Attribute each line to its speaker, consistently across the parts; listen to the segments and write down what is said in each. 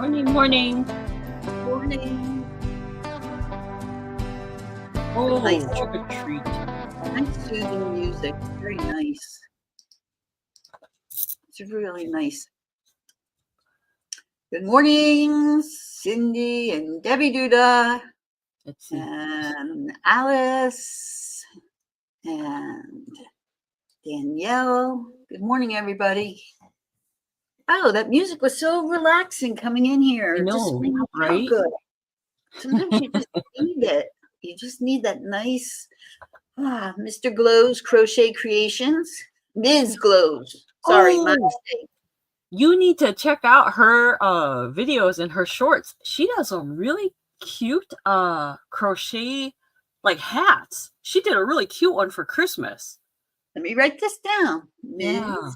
Speaker 1: Morning, morning.
Speaker 2: Morning.
Speaker 1: Oh,
Speaker 2: Nice.
Speaker 1: trick or treat.
Speaker 2: Nice soothing music. Very nice. It's really nice. Good morning, Cindy and Debbie Duda.
Speaker 1: Let's see.
Speaker 2: And Alice and Danielle. Good morning, everybody. Oh, that music was so relaxing coming in here.
Speaker 1: I know,
Speaker 2: just made me feel
Speaker 1: right?
Speaker 2: good. Sometimes you just need it. You just need that nice Mr. Glow's Crochet Creations. Ms. Glow's. Sorry, my mistake.
Speaker 1: You need to check out her videos and her shorts. She does some really cute crochet like hats. She did a really cute one for Christmas.
Speaker 2: Let me write this down.
Speaker 1: Yeah.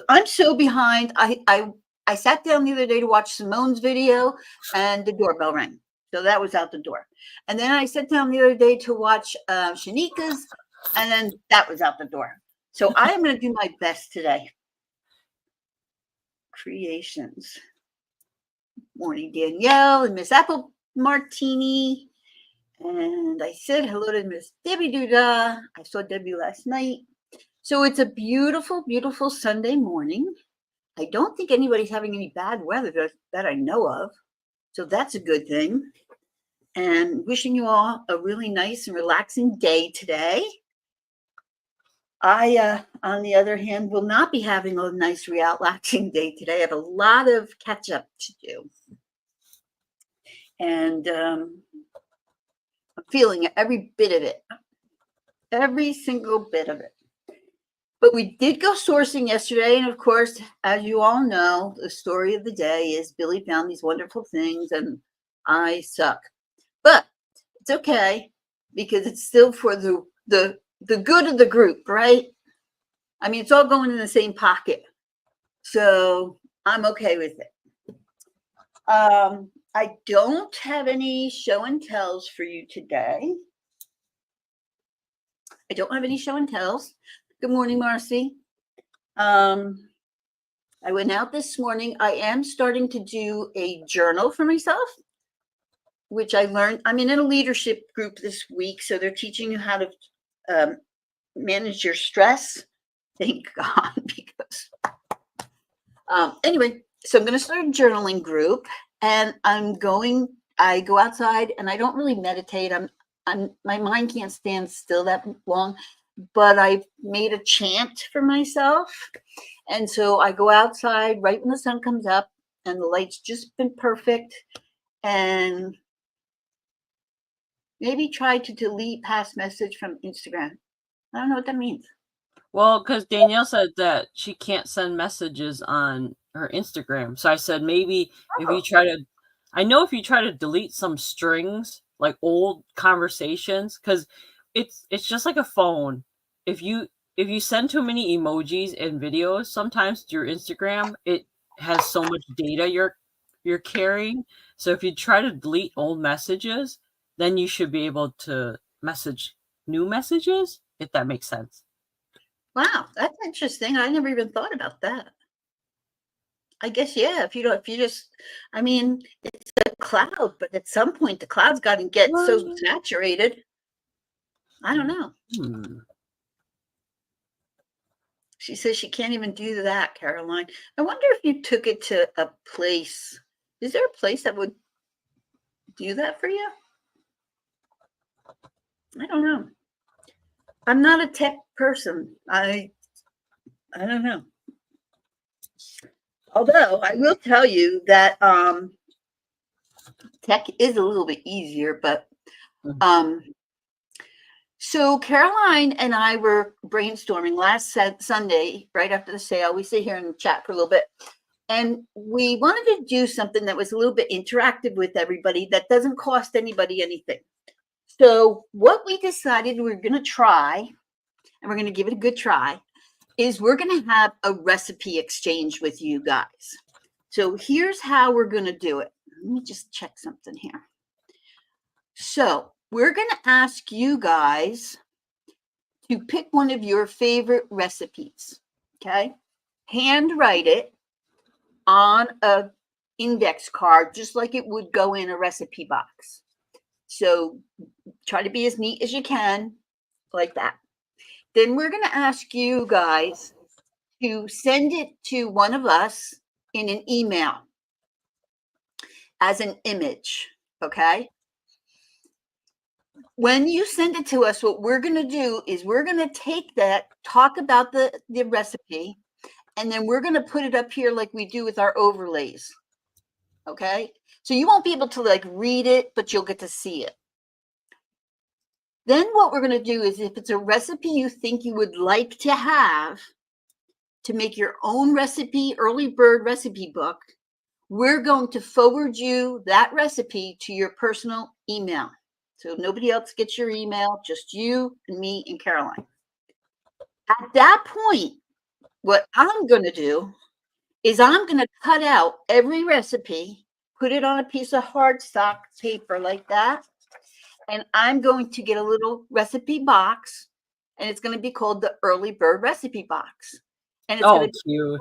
Speaker 2: I'm so behind. I sat down the other day to watch Simone's video and the doorbell rang. So that was out the door. And then I sat down the other day to watch Shanika's, and then that was out the door. So I am going to do my best today. Creations. Morning, Danielle and Miss Apple Martini. And I said hello to Miss Debbie Duda. I saw Debbie last night. So it's a beautiful, beautiful Sunday morning. I don't think anybody's having any bad weather that I know of. So that's a good thing. And wishing you all a really nice and relaxing day today. I, on the other hand, will not be having a nice, relaxing day today. I have a lot of catch up to do. And I'm feeling every bit of it. Every single bit of it. But we did go sourcing yesterday. And of course, as you all know, the story of the day is Billy found these wonderful things and I suck. But it's okay because it's still for the good of the group, right? I mean, it's all going in the same pocket. So I'm okay with it. I don't have any show and tells for you today. I don't have any show and tells. Good morning, Marcy. I went out this morning. I am starting to do a journal for myself, which I learned. I'm in a leadership group this week, so they're teaching you how to manage your stress. Thank God, because anyway, so I'm going to start a journaling group, and I go outside, and I don't really meditate. My mind can't stand still that long, but I've made a chant for myself, and so I go outside right when the sun comes up, and the light's just been perfect, and maybe try to delete past message from Instagram. I don't know what that means.
Speaker 1: Well, because Danielle said that she can't send messages on her Instagram. So I said maybe if you try to delete some strings, like old conversations, because it's just like a phone. If you send too many emojis and videos, sometimes to your Instagram, it has so much data you're carrying. So if you try to delete old messages, then you should be able to message new messages, if that makes sense.
Speaker 2: Wow, that's interesting. I never even thought about that. I guess, yeah, I mean, it's a cloud, but at some point the cloud's got to get so saturated. I don't know. She says she can't even do that, Caroline. I wonder if you took it to a place. Is there a place that would do that for you? I don't know. I'm not a tech person. I don't know. Although I will tell you that tech is a little bit easier, but so Caroline and I were brainstorming last Sunday, right after the sale. We sit here and chat for a little bit, and we wanted to do something that was a little bit interactive with everybody that doesn't cost anybody anything. So what we decided we're going to try, and we're going to give it a good try, is we're going to have a recipe exchange with you guys. So here's how we're going to do it. Let me just check something here. So we're going to ask you guys to pick one of your favorite recipes, okay? Handwrite it on a index card, just like it would go in a recipe box. So try to be as neat as you can, like that. Then we're going to ask you guys to send it to one of us in an email as an image, okay? When you send it to us, what we're going to do is we're going to take that, talk about the recipe, and then we're going to put it up here like we do with our overlays, okay? So you won't be able to like read it, but you'll get to see it. Then what we're going to do is if it's a recipe you think you would like to have to make your own recipe, early bird recipe book, we're going to forward you that recipe to your personal email. So nobody else gets your email, just you and me and Caroline. At that point, what I'm going to do is I'm going to cut out every recipe, put it on a piece of hardstock paper like that, and I'm going to get a little recipe box, and it's going to be called the Early Bird Recipe Box. And it's going to be
Speaker 1: cute.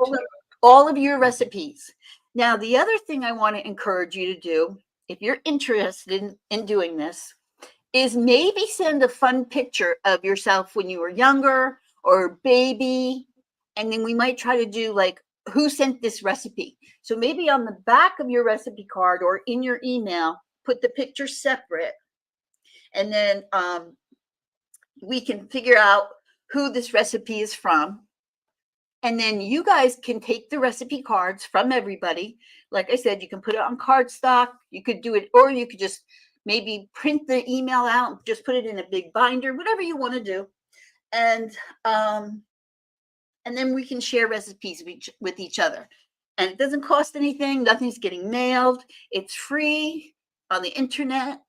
Speaker 2: all of your recipes. Now, the other thing I want to encourage you to do, if you're interested in doing this, is maybe send a fun picture of yourself when you were younger or baby. And then we might try to do like, who sent this recipe? So maybe on the back of your recipe card or in your email, put the picture separate. And then we can figure out who this recipe is from. And then you guys can take the recipe cards from everybody. Like I said, you can put it on cardstock. You could do it, or you could just maybe print the email out, and just put it in a big binder, whatever you want to do. And then we can share recipes with each other. And it doesn't cost anything. Nothing's getting mailed. It's free on the internet.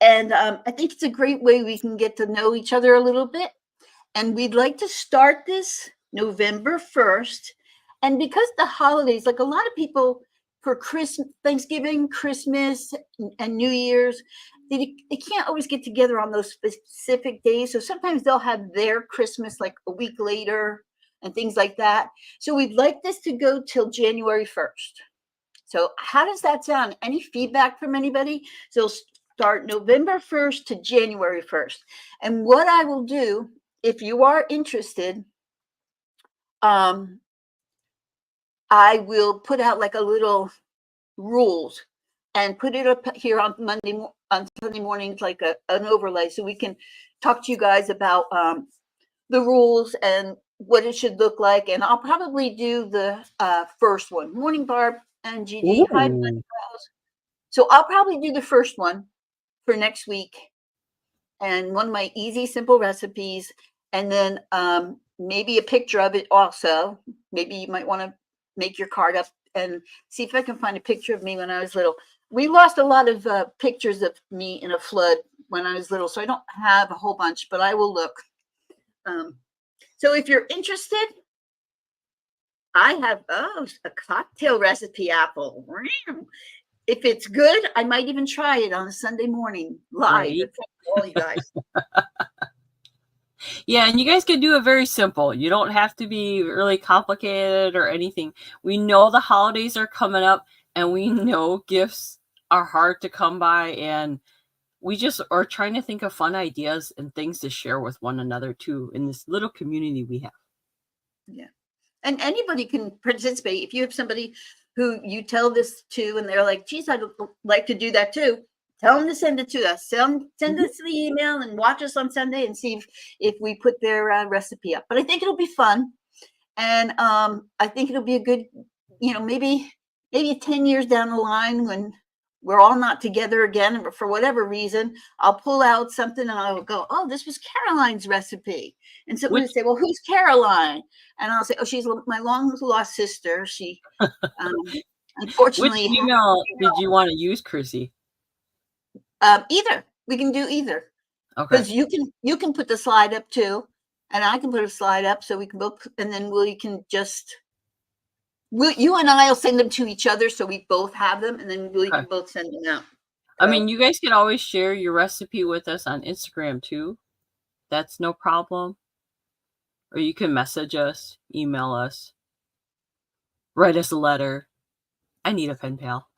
Speaker 2: And I think it's a great way we can get to know each other a little bit. And we'd like to start this November 1st. And because the holidays, like a lot of people for Christmas, Thanksgiving, Christmas, and New Year's, they can't always get together on those specific days. So sometimes they'll have their Christmas like a week later and things like that. So we'd like this to go till January 1st. So how does that sound? Any feedback from anybody? So start November 1st to January 1st. And what I will do, if you are interested, I will put out like a little rules and put it up here on Sunday mornings, like an overlay, so we can talk to you guys about the rules and what it should look like. And I'll probably do the first one. Morning, Barb and Gigi. Hi, so I'll probably do the first one for next week, and one of my easy, simple recipes, and then maybe a picture of it also. Maybe you might want to make your card up and see if I can find a picture of me when I was little. We lost a lot of pictures of me in a flood when I was little, so I don't have a whole bunch, but I will look. So if you're interested, I have a cocktail recipe apple. If it's good, I might even try it on a Sunday morning live. Right. All you guys.
Speaker 1: Yeah, and you guys can do it very simple. You don't have to be really complicated or anything. We know the holidays are coming up, and we know gifts are hard to come by, and we just are trying to think of fun ideas and things to share with one another too in this little community we have.
Speaker 2: Yeah. And anybody can participate. If you have somebody who you tell this to and they're like, geez, I'd like to do that too, tell them to send it to us. Send us the email and watch us on Sunday and see if we put their recipe up. But I think it'll be fun. And I think it'll be a good, maybe 10 years down the line when we're all not together again, and for whatever reason, I'll pull out something and I'll go, oh, this was Caroline's recipe. And so we say, well, who's Caroline? And I'll say, oh, she's my long lost sister. She unfortunately.
Speaker 1: Which email did you want to use, Chrissy?
Speaker 2: Either. We can do either. Okay. Because you can put the slide up too, and I can put a slide up, so we can both, and then you and I will send them to each other, so we both have them, and then we can both send them out.
Speaker 1: I mean, you guys can always share your recipe with us on Instagram too. That's no problem. Or you can message us, email us, write us a letter. I need a pen pal.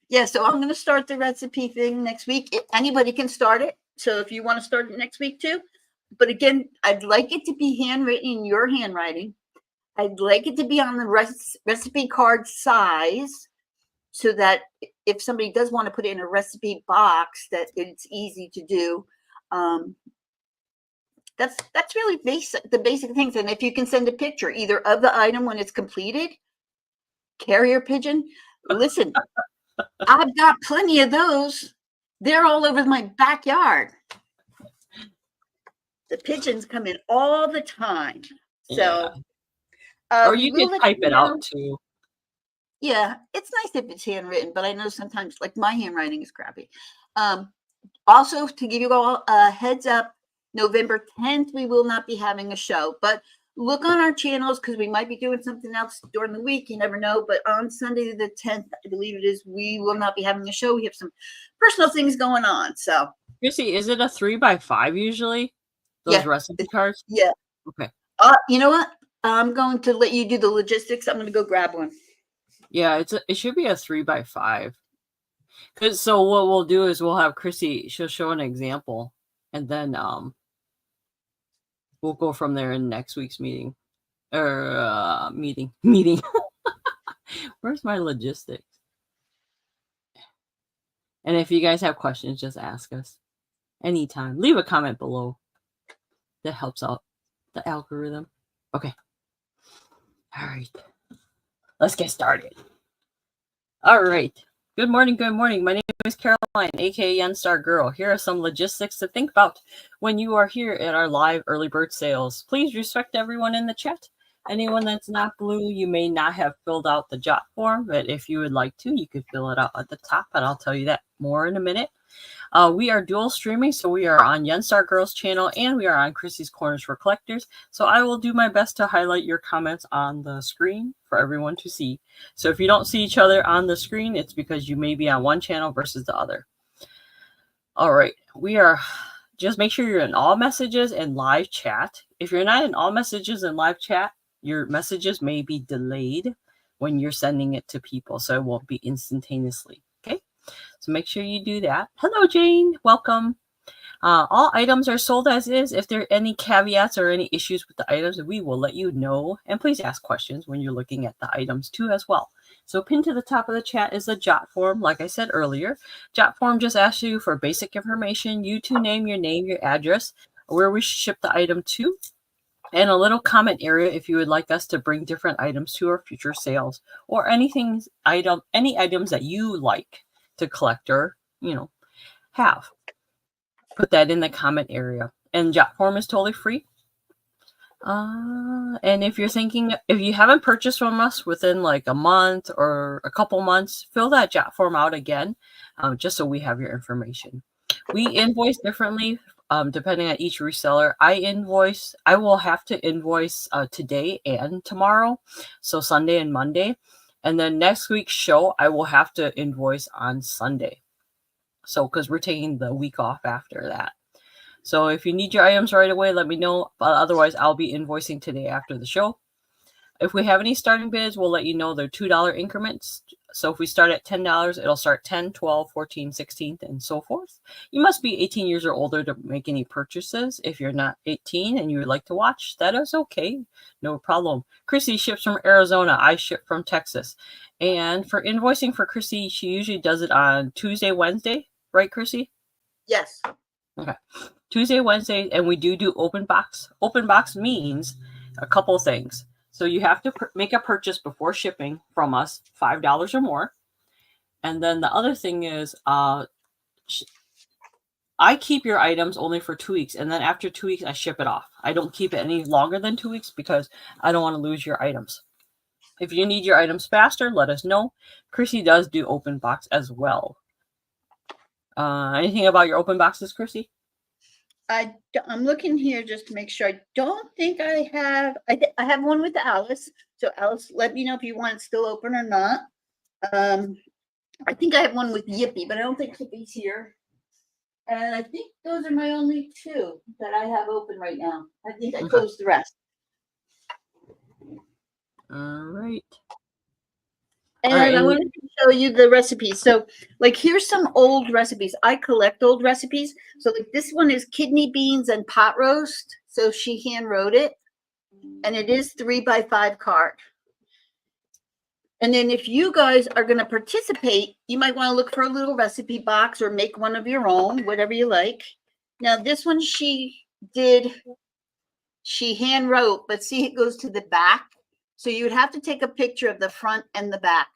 Speaker 2: Yeah, so I'm going to start the recipe thing next week. Anybody can start it. So if you want to start it next week too. But again, I'd like it to be handwritten in your handwriting. I'd like it to be on the recipe card size so that if somebody does want to put it in a recipe box, that it's easy to do. That's really the basic things. And if you can send a picture either of the item when it's completed, carrier pigeon, listen, I've got plenty of those. They're all over my backyard. The pigeons come in all the time. So,
Speaker 1: or you can type it out too.
Speaker 2: Yeah, it's nice if it's handwritten, but I know sometimes, like, my handwriting is crappy. Also, to give you all a heads up, November 10th, we will not be having a show, but look on our channels because we might be doing something else during the week. You never know. But on Sunday the 10th, I believe it is, we will not be having a show. We have some personal things going on. So,
Speaker 1: Chrissy, is it a 3x5 usually? Those recipe cards?
Speaker 2: Yeah.
Speaker 1: Okay.
Speaker 2: You know what? I'm going to let you do the logistics. I'm going to go grab one.
Speaker 1: Yeah, it should be a 3x5. So what we'll do is we'll have Chrissy, she'll show an example, and then we'll go from there in next week's meeting. Meeting. Where's my logistics? And if you guys have questions, just ask us anytime. Leave a comment below. That helps out the algorithm. Okay. All right. Let's get started. All right. Good morning. Good morning. My name is Caroline, aka Yunstargirl. Here are some logistics to think about when you are here at our live early bird sales. Please respect everyone in the chat. Anyone that's not blue, you may not have filled out the jot form, but if you would like to, you could fill it out at the top, and I'll tell you that more in a minute. We are dual streaming, so we are on Yunstargirl's channel and we are on Chrissy's Corners for Collectors. So I will do my best to highlight your comments on the screen for everyone to see. So if you don't see each other on the screen, it's because you may be on one channel versus the other. All right, just make sure you're in all messages and live chat. If you're not in all messages and live chat, your messages may be delayed when you're sending it to people, so it won't be instantaneously. Okay, so make sure you do that. Hello, Jane. Welcome. All items are sold as is. If there are any caveats or any issues with the items, we will let you know. And please ask questions when you're looking at the items too as well. So pinned to the top of the chat is the jot form. Like I said earlier, jot form just asks you for basic information. You to name, your address, where we ship the item to, and a little comment area if you would like us to bring different items to our future sales or any items that you like to collect or, have. Put that in the comment area. And jot form is totally free. And if you haven't purchased from us within like a month or a couple months, fill that jot form out again, just so we have your information. We invoice differently depending on each reseller. I will have to invoice today and tomorrow, so Sunday and Monday. And then next week's show, I will have to invoice on Sunday. So, because we're taking the week off after that. So if you need your items right away, let me know. But otherwise, I'll be invoicing today after the show. If we have any starting bids, we'll let you know they're $2 increments. So if we start at $10, it'll start 10, 12, 14, 16, and so forth. You must be 18 years or older to make any purchases. If you're not 18 and you would like to watch, that is okay. No problem. Chrissy ships from Arizona. I ship from Texas. And for invoicing for Chrissy, she usually does it on Tuesday, Wednesday. Right, Chrissy?
Speaker 2: Yes.
Speaker 1: Okay. Tuesday, Wednesday, and we do open box. Open box means a couple of things. So you have to make a purchase before shipping from us, $5 or more. And then the other thing is I keep your items only for 2 weeks. And then after 2 weeks, I ship it off. I don't keep it any longer than 2 weeks because I don't want to lose your items. If you need your items faster, let us know. Chrissy does do open box as well. Anything about your open boxes, Chrissy?
Speaker 2: I'm looking here just to make sure. I don't think I have. I have one with Alice. So Alice, let me know if you want it still open or not. I think I have one with Yippee, but I don't think Yippie's here. And I think those are my only two that I have open right now. I think I closed the rest.
Speaker 1: All right.
Speaker 2: And
Speaker 1: All right,
Speaker 2: I wanted to show you the recipes. So, like, here's some old recipes. I collect old recipes. So, like, this one is kidney beans and pot roast. So she hand wrote it, and it is 3x5 card. And then if you guys are going to participate, you might want to look for a little recipe box or make one of your own, whatever you like. Now, this one she hand wrote, but see, it goes to the back. So you would have to take a picture of the front and the back.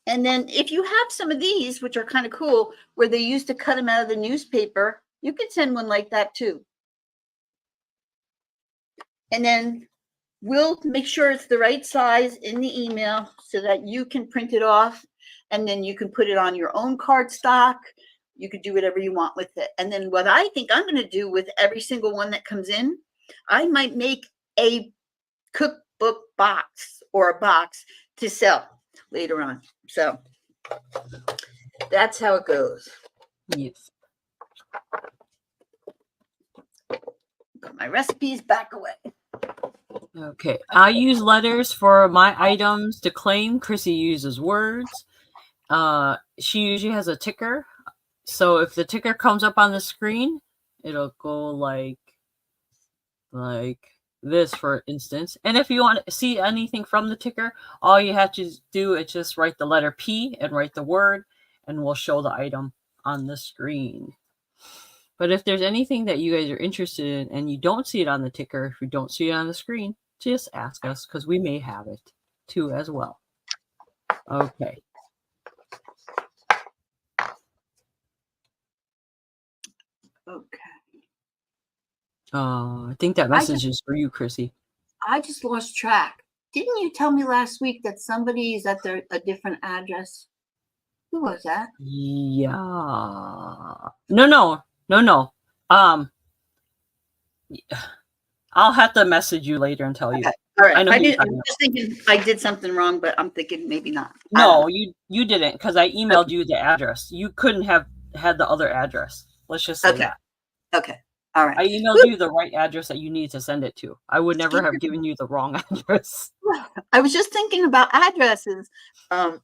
Speaker 2: And then if you have some of these, which are kind of cool, where they used to cut them out of the newspaper, you can send one like that too. And then we'll make sure it's the right size in the email so that you can print it off, and then you can put it on your own cardstock. You could do whatever you want with it. And then what I think I'm going to do with every single one that comes in, I might make a cookbook box or a box to sell later on. So that's how it goes.
Speaker 1: yes.
Speaker 2: Put my recipes back away.
Speaker 1: Okay. I use letters for my items to claim. Chrissy uses words. She usually has a ticker. So if the ticker comes up on the screen, it'll go like this, for instance. And if you want to see anything from the ticker, all you have to do is just write the letter P and write the word, and we'll show the item on the screen. But if there's anything that you guys are interested in and you don't see it on the ticker, if you don't see it on the screen, just ask us, because we may have it too as well. Okay.
Speaker 2: Okay.
Speaker 1: I think that message is for you, Chrissy.
Speaker 2: I just lost track. Didn't you tell me last week that somebody is at a different address? Who was that?
Speaker 1: Yeah. No. I'll have to message you later and tell you.
Speaker 2: Okay. All right.
Speaker 1: I'm
Speaker 2: just thinking I did something wrong, but I'm thinking maybe not.
Speaker 1: No, you didn't, because I emailed you the address. You couldn't have had the other address. Let's just say that.
Speaker 2: Okay. All right.
Speaker 1: I emailed you the right address that you need to send it to. I would never have given you the wrong address.
Speaker 2: I was just thinking about addresses. And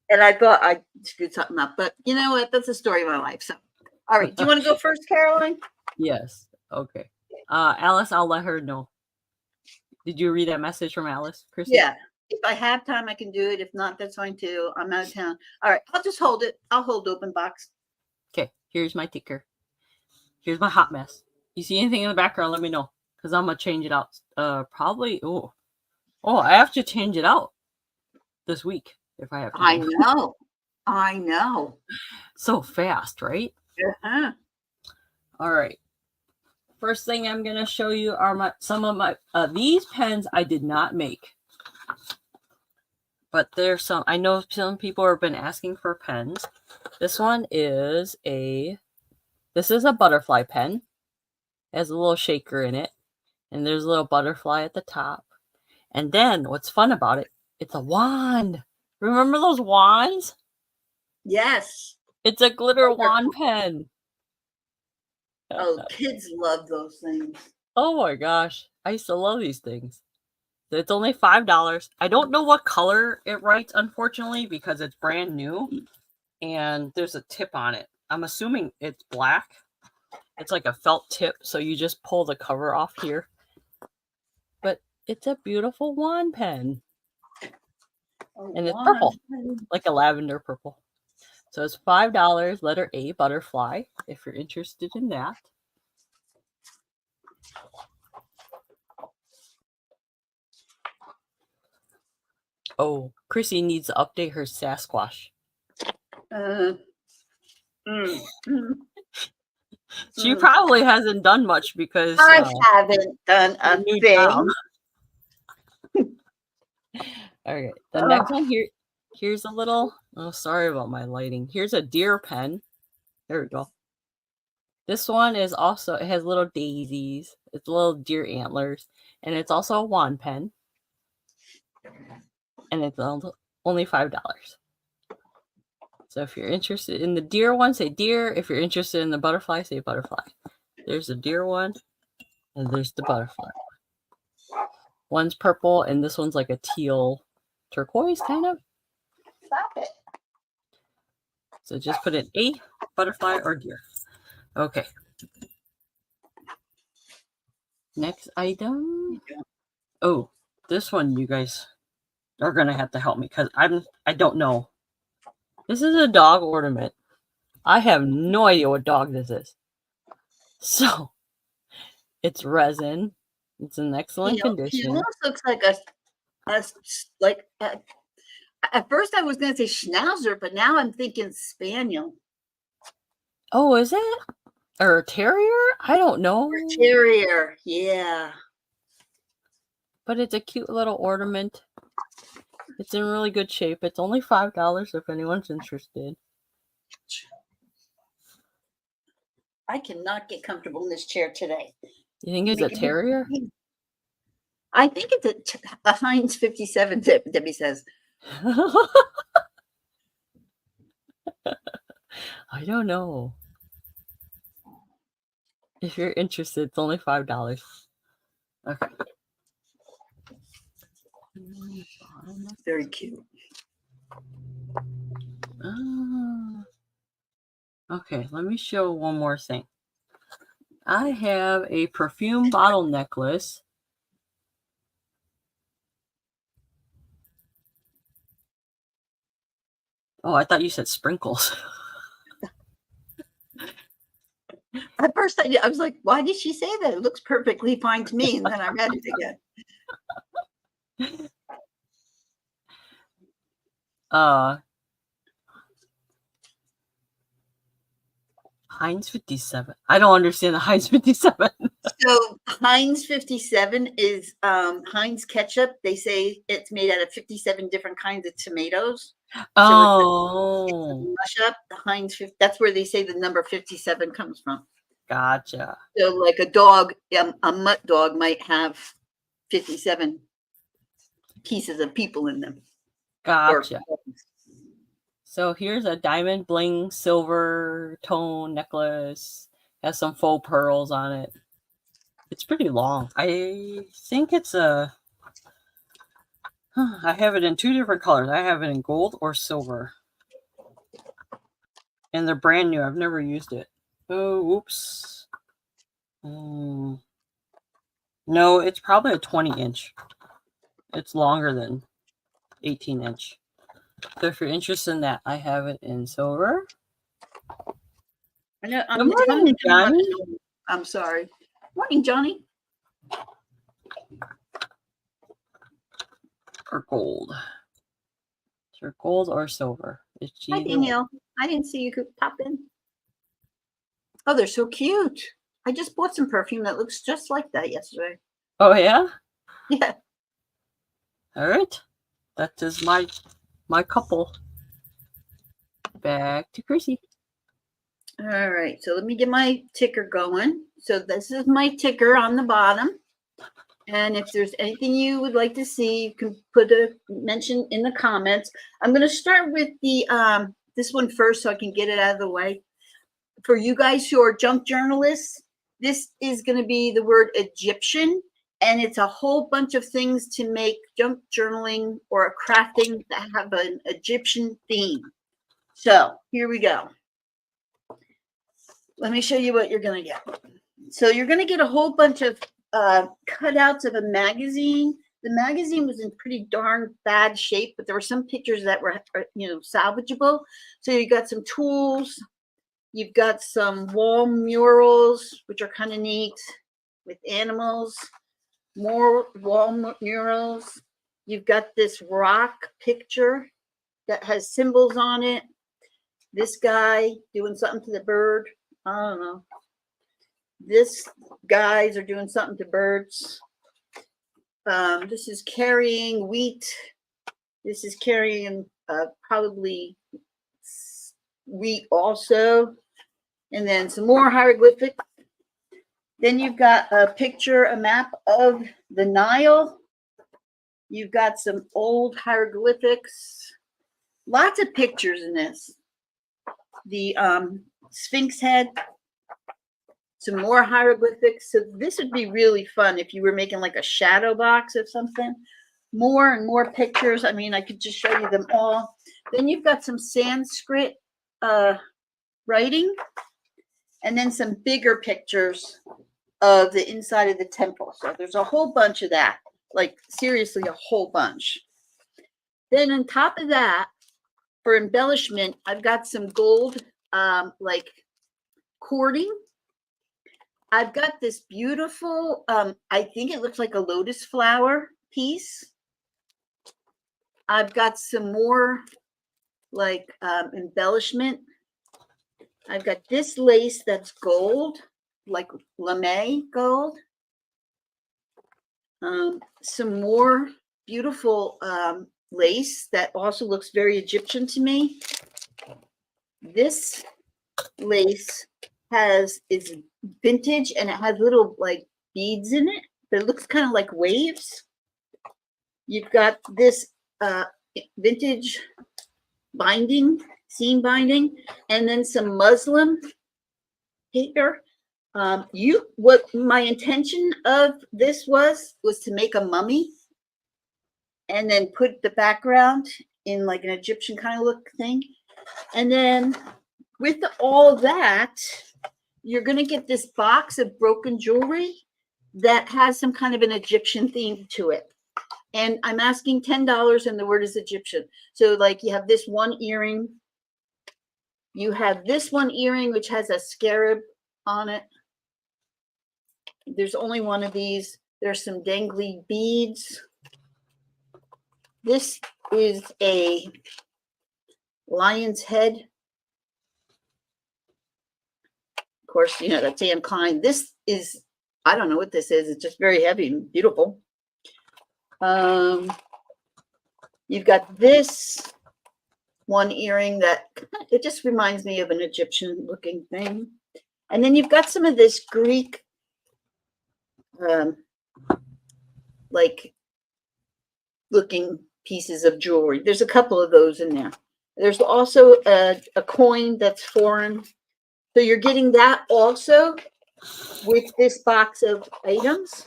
Speaker 2: I thought I screwed something up, but you know what? That's the story of my life. So, all right. Do you want to go first, Caroline?
Speaker 1: Yes. Okay. Alice, I'll let her know. Did you read that message from Alice, Chrissy?
Speaker 2: Yeah. If I have time, I can do it. If not, that's fine too. I'm out of town. All right. I'll just hold it. I'll hold open box.
Speaker 1: Okay. Here's my ticker. Here's my hot mess. You see anything in the background, let me know, because I'm going to change it out. Probably. Oh, I have to change it out this week if I have time.
Speaker 2: I know.
Speaker 1: So fast, right?
Speaker 2: Uh-huh.
Speaker 1: All right. First thing I'm going to show you are some of my, these pens I did not make. But there's some, I know some people have been asking for pens. This one is this is a butterfly pen. It has a little shaker in it. And there's a little butterfly at the top. And then what's fun about it, it's a wand. Remember those wands?
Speaker 2: Yes.
Speaker 1: It's a glitter wand pen.
Speaker 2: Oh, kids love those things.
Speaker 1: Oh my gosh. I used to love these things. It's only $5. I don't know what color it writes, unfortunately, because it's brand new. And there's a tip on it. I'm assuming it's black. It's like a felt tip, so you just pull the cover off here. But it's a beautiful wand pen. And it's purple, like a lavender purple. So it's $5, letter A, butterfly, if you're interested in that. Oh, Chrissy needs to update her Sasquatch. She probably hasn't done much because
Speaker 2: I haven't done a thing.
Speaker 1: Okay, the next one here's a little, oh, sorry about my lighting. Here's a deer pen. There we go. This one is also, it has little daisies. It's little deer antlers. And it's also a wand pen. And it's only $5. So if you're interested in the deer one, say deer. If you're interested in the butterfly, say butterfly. There's the deer one. And there's the butterfly. One's purple, and this one's like a teal turquoise, kind of.
Speaker 2: Stop it.
Speaker 1: So just put in a butterfly or deer. Okay. Next item. Oh, this one you guys are gonna have to help me because I don't know. This is a dog ornament. I have no idea what dog this is. So it's resin. It's in excellent
Speaker 2: He
Speaker 1: condition.
Speaker 2: almost looks like at first I was going to say schnauzer, but now I'm thinking spaniel.
Speaker 1: Oh, is it? Or a terrier? I don't know.
Speaker 2: Or terrier, yeah.
Speaker 1: But it's a cute little ornament. It's in really good shape. It's only $5 if anyone's interested.
Speaker 2: I cannot get comfortable in this chair today.
Speaker 1: You think it's a terrier?
Speaker 2: I think it's a Heinz 57, Debbie says.
Speaker 1: I don't know. If you're interested, it's only $5. Okay.
Speaker 2: Very cute.
Speaker 1: Okay, let me show one more thing. I have a perfume bottle necklace. Oh, I thought you said sprinkles.
Speaker 2: At first, I was like, why did she say that? It looks perfectly fine to me. And then I read it again.
Speaker 1: Heinz 57. I don't understand the Heinz 57.
Speaker 2: So Heinz 57 is Heinz ketchup. They say it's made out of 57 different kinds of tomatoes.
Speaker 1: Oh.
Speaker 2: So mush up the Heinz. That's where they say the number 57 comes from.
Speaker 1: Gotcha.
Speaker 2: So like a dog, a mutt dog might have 57 pieces of people in them.
Speaker 1: Gotcha. So here's a diamond bling silver tone necklace. Has some faux pearls on it. It's pretty long. I think it's a... I have it in 2 different colors. I have it in gold or silver. And they're brand new. I've never used it. Oh, whoops. No, it's probably a 20-inch. It's longer than 18-inch. So if you're interested in that, I have it in silver.
Speaker 2: I know.
Speaker 1: Good morning, Johnny.
Speaker 2: I'm sorry. Morning, Johnny.
Speaker 1: Or gold. Or gold or silver.
Speaker 2: Hi, Danielle. I didn't see you could pop in. Oh, they're so cute. I just bought some perfume that looks just like that yesterday.
Speaker 1: Oh, yeah?
Speaker 2: Yeah.
Speaker 1: All right. That is my couple. Back to Chrissy.
Speaker 2: All right. So let me get my ticker going. So this is my ticker on the bottom. And if there's anything you would like to see, you can put a mention in the comments. I'm going to start with the this one first so I can get it out of the way. For you guys who are junk journalists, this is going to be the word Egyptian. And it's a whole bunch of things to make junk journaling or a crafting that have an Egyptian theme. So here we go. Let me show you what you're going to get. So you're going to get a whole bunch of cutouts of a magazine. The magazine was in pretty darn bad shape, but there were some pictures that were, salvageable. So you got some tools. You've got some wall murals, which are kind of neat, with animals. More wall murals. You've got this rock picture that has symbols on it. This guy doing something to the bird. I don't know. This guys are doing something to birds. This is carrying wheat. This is carrying probably wheat also. And then some more hieroglyphic. Then you've got a picture, a map of the Nile. You've got some old hieroglyphics. Lots of pictures in this. The Sphinx head. some more hieroglyphics. So this would be really fun if you were making like a shadow box of something. More and more pictures. I mean, I could just show you them all. Then you've got some Sanskrit writing, and then some bigger pictures of the inside of the temple. So there's a whole bunch of that, like seriously, a whole bunch. Then on top of that, for embellishment, I've got some gold, like cording. I've got this beautiful, I think it looks like a lotus flower piece. I've got some more like embellishment. I've got this lace that's gold, like lame gold. Some more beautiful lace that also looks very Egyptian to me. This lace is vintage and it has little like beads in it, but it looks kind of like waves. You've got this vintage binding, seam binding, and then some muslin paper. What my intention of this was to make a mummy and then put the background in like an Egyptian kind of look thing. And then with all that, you're going to get this box of broken jewelry that has some kind of an Egyptian theme to it. And I'm asking $10 and the word is Egyptian. So like you have this one earring. You have this one earring, which has a scarab on it. There's only one of these. There's some dangly beads. This is a lion's head. Of course, you know, that's Anne Klein. This is, I don't know what this is. It's just very heavy and beautiful. You've got this one earring that it just reminds me of an Egyptian looking thing. And then you've got some of this Greek, like looking pieces of jewelry. There's a couple of those in there. There's also a coin that's foreign. So you're getting that also with this box of items.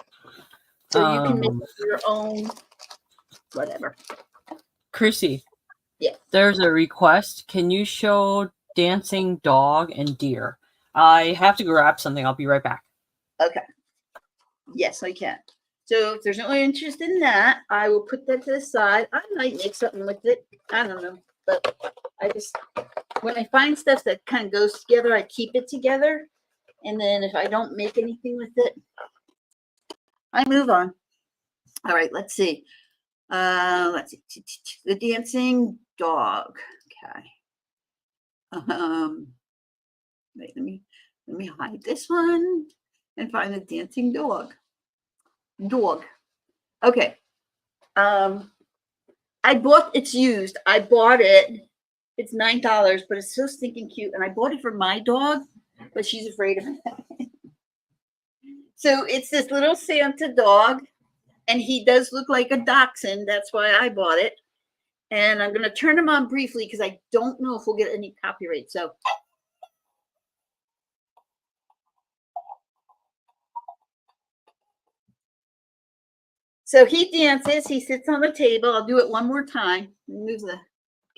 Speaker 2: So you can make your own whatever.
Speaker 1: Chrissy.
Speaker 2: Yeah.
Speaker 1: There's a request. Can you show dancing dog and deer? I have to grab something. I'll be right back.
Speaker 2: Okay. Yes, I can. So if there's no interest in that, I will put that to the side. I might make something with it. I don't know. But I just, when I find stuff that kind of goes together, I keep it together. And then if I don't make anything with it, I move on. All right, let's see. Let's see. The dancing dog. Okay. Wait, let me hide this one and find the dancing dog. Okay. It's used. I bought it. It's $9, but it's so stinking cute. And I bought it for my dog, but she's afraid of it. So it's this little Santa dog, and he does look like a dachshund. That's why I bought it. And I'm going to turn him on briefly because I don't know if we'll get any copyright. So he dances. He sits on the table. I'll do it one more time. Move the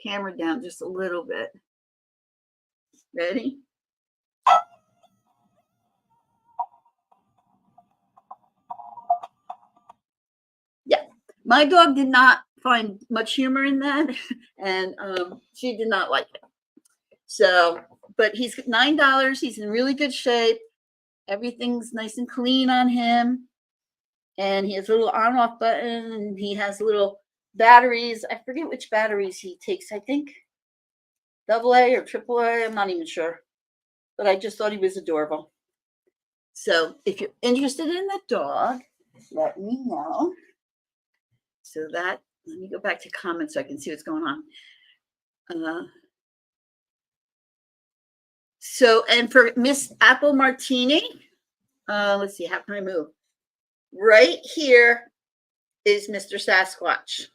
Speaker 2: camera down just a little bit. Ready? Yeah. My dog did not find much humor in that, and she did not like it. So, but he's $9. He's in really good shape. Everything's nice and clean on him. And he has a little on-off button, and he has little batteries. I forget which batteries he takes. I think AA or AAA. I'm not even sure. But I just thought he was adorable. So if you're interested in the dog, let me know. So let me go back to comments so I can see what's going on. And for Miss Apple Martini, let's see, how can I move? Right here is Mr. Sasquatch,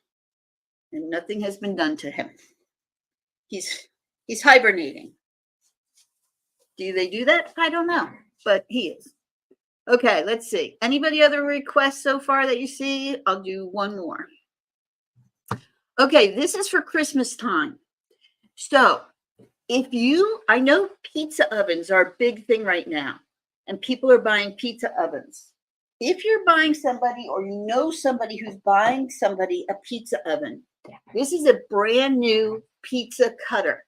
Speaker 2: and nothing has been done to him. He's hibernating. Do they do that? I don't know. but he is. Okay, let's see. Anybody other requests so far that you see? I'll do one more. Okay, this is for Christmas time. So I know pizza ovens are a big thing right now, and people are buying pizza ovens. If you're buying somebody or you know somebody who's buying somebody a pizza oven, this is a brand new pizza cutter.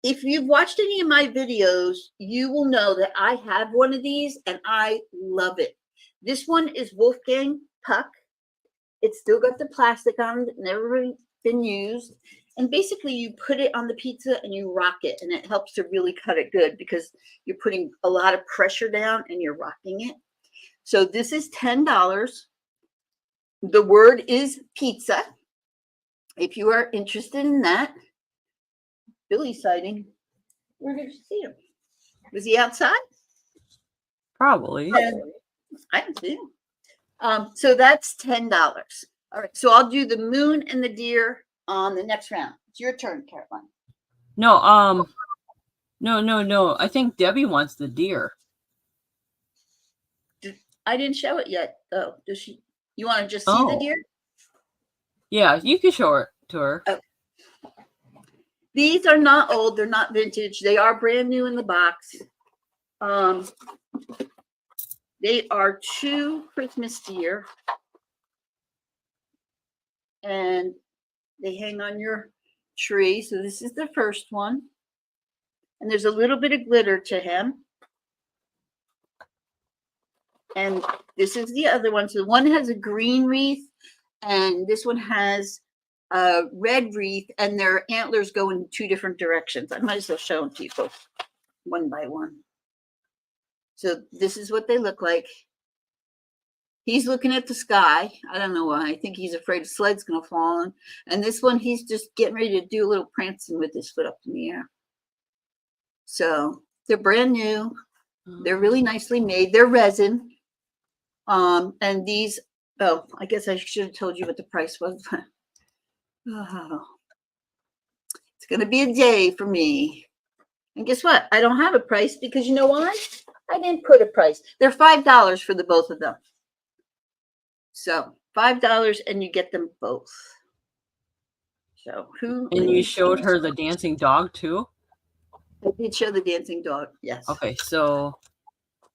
Speaker 2: If you've watched any of my videos, you will know that I have one of these and I love it. This one is Wolfgang Puck. It's still got the plastic on it, never been used. And basically you put it on the pizza and you rock it, and it helps to really cut it good because you're putting a lot of pressure down and you're rocking it. So this is $10. The word is pizza. If you are interested in that. Billy sighting. Where did you see him? Was he outside?
Speaker 1: Probably.
Speaker 2: I didn't see him. So that's $10. All right. So I'll do the moon and the deer on the next round. It's your turn, Caroline.
Speaker 1: No, no. I think Debbie wants the deer.
Speaker 2: I didn't show it yet, though. Does she? You want to just see the deer?
Speaker 1: Yeah, you can show it to her.
Speaker 2: Okay. These are not old. They're not vintage. They are brand new in the box. They are 2 Christmas deer. And they hang on your tree. So this is the first one. And there's a little bit of glitter to him. And this is the other one. So one has a green wreath, and this one has a red wreath, and their antlers go in 2 different directions. I might as well show them to you folks one by one. So this is what they look like. He's looking at the sky. I don't know why. I think he's afraid the sled's going to fall on. And this one, he's just getting ready to do a little prancing with his foot up in the air. So they're brand new. They're really nicely made. They're resin. And these, I guess I should have told you what the price was. Oh, it's going to be a day for me. And guess what? I don't have a price because you know why? I didn't put a price. They're $5 for the both of them. So $5 and you get them both. So who?
Speaker 1: And you showed her the dancing dog too?
Speaker 2: I did show the dancing dog. Yes.
Speaker 1: Okay, so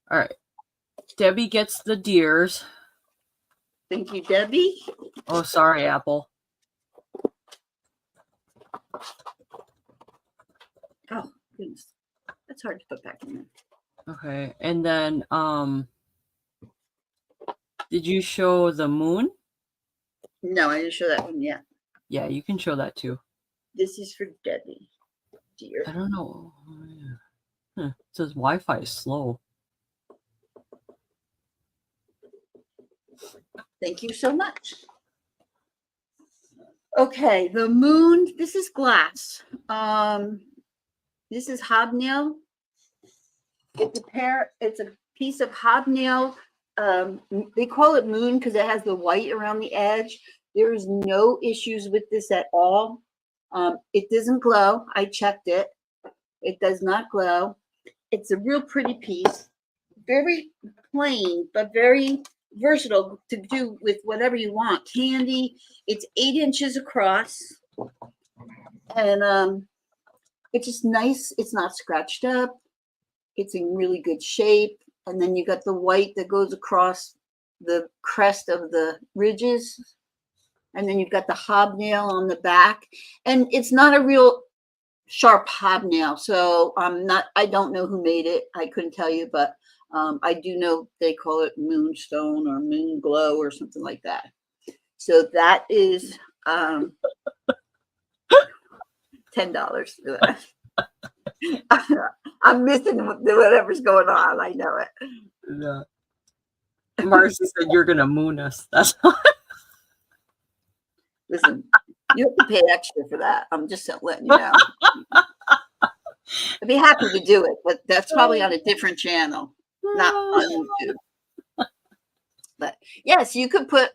Speaker 1: all right. Debbie gets the deers.
Speaker 2: Thank you, Debbie.
Speaker 1: Oh, sorry, Apple.
Speaker 2: Oh, goodness. That's hard to put back in there.
Speaker 1: Okay, and then did you show the moon?
Speaker 2: No, I didn't show that one yet.
Speaker 1: Yeah, you can show that too.
Speaker 2: This is for Debbie. Dear.
Speaker 1: I don't know. It says Wi-Fi is slow.
Speaker 2: Thank you so much. Okay, the moon. This is glass. This is hobnail. It's a piece of hobnail. They call it moon because it has the white around the edge. There is no issues with this at all. It doesn't glow. I checked it. It does not glow. It's a real pretty piece. Very plain, but very versatile to do with whatever you want. Candy. It's 8 inches across. And it's just nice. It's not scratched up. It's in really good shape. And then you got the white that goes across the crest of the ridges. And then you've got the hobnail on the back. And it's not a real sharp hobnail. So I don't know who made it. I couldn't tell you, but I do know they call it moonstone or moon glow or something like that. So that is $10 for that. I'm missing whatever's going on. I know it.
Speaker 1: Yeah. Marcy said you're gonna moon us. That's
Speaker 2: Listen, you have to pay extra for that. I'm just letting you know. I'd be happy to do it, but that's probably on a different channel, not on YouTube. But yes, you could put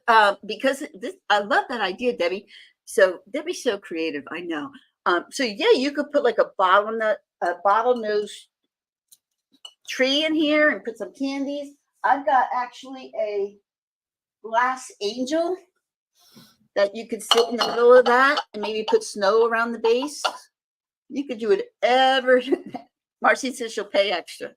Speaker 2: because this. I love that idea, Debbie. So Debbie's so creative. I know. So yeah, you could put like a bottlenose tree in here and put some candies. I've got actually a glass angel that you could sit in the middle of that and maybe put snow around the base. You could do whatever. Marcy says she'll pay extra.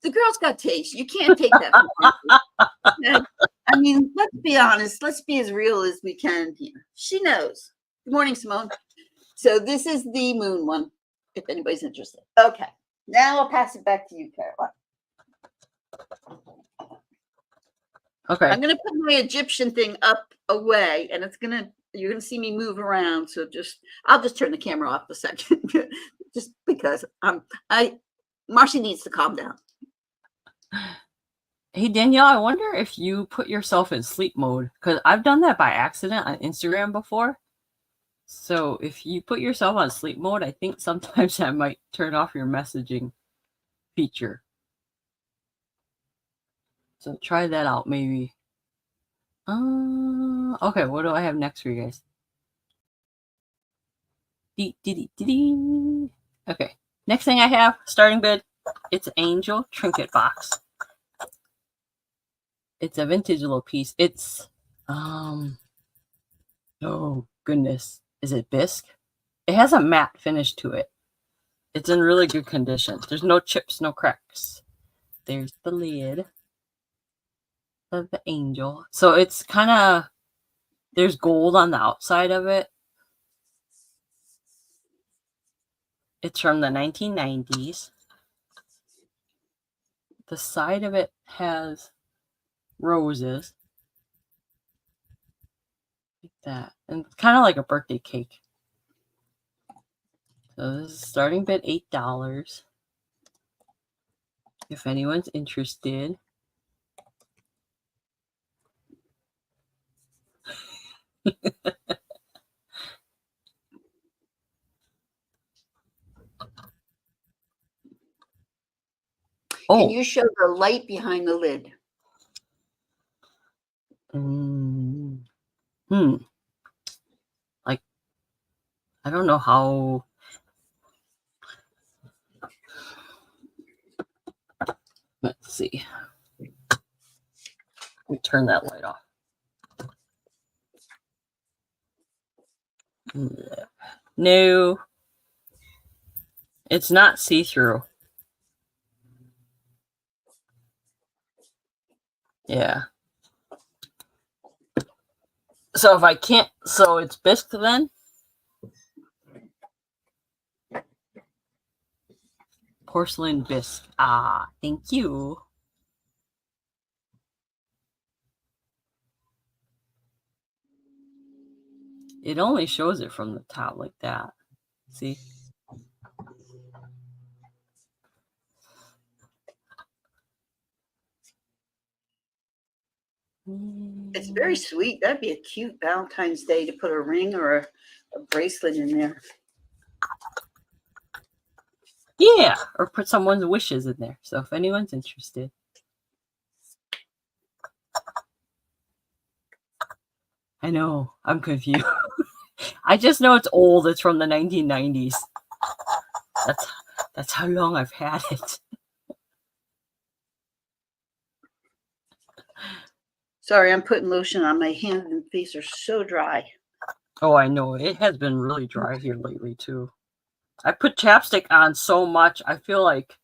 Speaker 2: The girl's got taste. You can't take that from Marcy. I mean, let's be honest. Let's be as real as we can here. She knows. Good morning, Simone. So this is the moon one, if anybody's interested. Okay. Now I'll pass it back to you, Caroline.
Speaker 1: Okay.
Speaker 2: I'm going to put my Egyptian thing up away, and you're going to see me move around. So I'll just turn the camera off a second, just because Marcy needs to calm down.
Speaker 1: Hey, Danielle, I wonder if you put yourself in sleep mode, because I've done that by accident on Instagram before. So if you put yourself on sleep mode, I think sometimes I might turn off your messaging feature. So try that out, maybe. Okay, what do I have next for you guys? Okay, next thing I have, starting bid. It's an angel trinket box. It's a vintage little piece. It's, oh goodness, is it bisque? It has a matte finish to it. It's in really good condition. There's no chips, no cracks. There's the lid of the angel. So it's kind of, there's gold on the outside of it. It's from the 1990s. The side of it has roses. Like that. And it's kind of like a birthday cake. So this is starting bid $8. If anyone's interested.
Speaker 2: Can you show the light behind the lid?
Speaker 1: Like, I don't know how. Let's see. Let me turn that light off. No. It's not see-through. Yeah. So if I can't, so it's bisque then? Porcelain bisque. Ah, thank you. It only shows it from the top like that. See?
Speaker 2: It's very sweet. That'd be a cute Valentine's Day to put a ring or a bracelet in there.
Speaker 1: Yeah, or put someone's wishes in there. So if anyone's interested. I know, I'm confused. I just know it's old. It's from the 1990s. That's how long I've had it.
Speaker 2: Sorry, I'm putting lotion on my hands and face are so dry.
Speaker 1: Oh, I know. It has been really dry here lately too. I put chapstick on so much. I feel like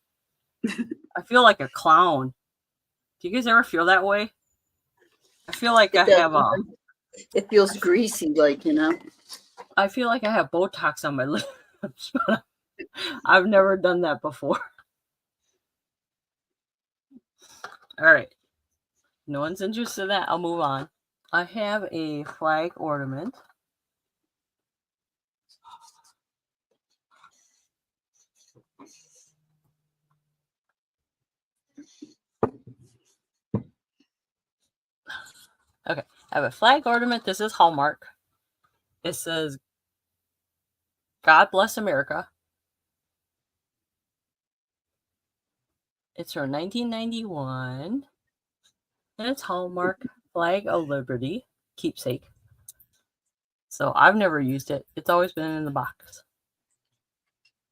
Speaker 1: a clown. Do you guys ever feel that way? I feel like
Speaker 2: it feels greasy, like,
Speaker 1: I feel like I have Botox on my lips. I've never done that before. All right. No one's interested in that. I'll move on. I have a flag ornament. Okay, I have a flag ornament. This is Hallmark. It says, God bless America. It's from 1991. And it's Hallmark Flag of Liberty, keepsake. So I've never used it. It's always been in the box.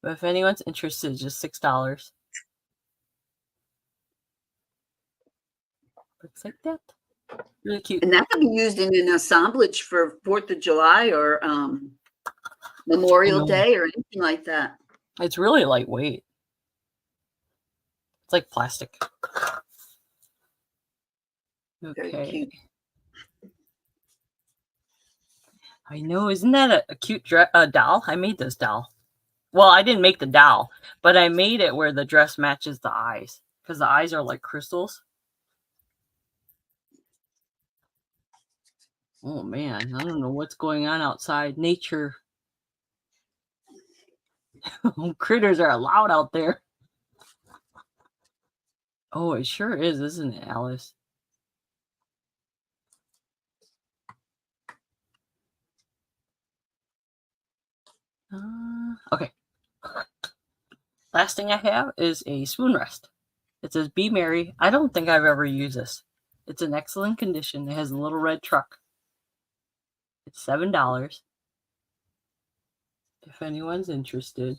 Speaker 1: But if anyone's interested, it's just $6. Looks like that. Really cute.
Speaker 2: And that could be used in an assemblage for 4th of July or Memorial Day or anything like that.
Speaker 1: It's really lightweight. It's like plastic.
Speaker 2: Very
Speaker 1: Okay.
Speaker 2: cute.
Speaker 1: I know. Isn't that a cute doll? I made this doll. Well, I didn't make the doll, but I made it where the dress matches the eyes because the eyes are like crystals. Oh man, I don't know what's going on outside. Nature. Critters are loud out there. Oh, it sure is, isn't it, Alice? Okay. Last thing I have is a spoon rest. It says, "Be merry." I don't think I've ever used this. It's in excellent condition. It has a little red truck. It's $7. If anyone's interested.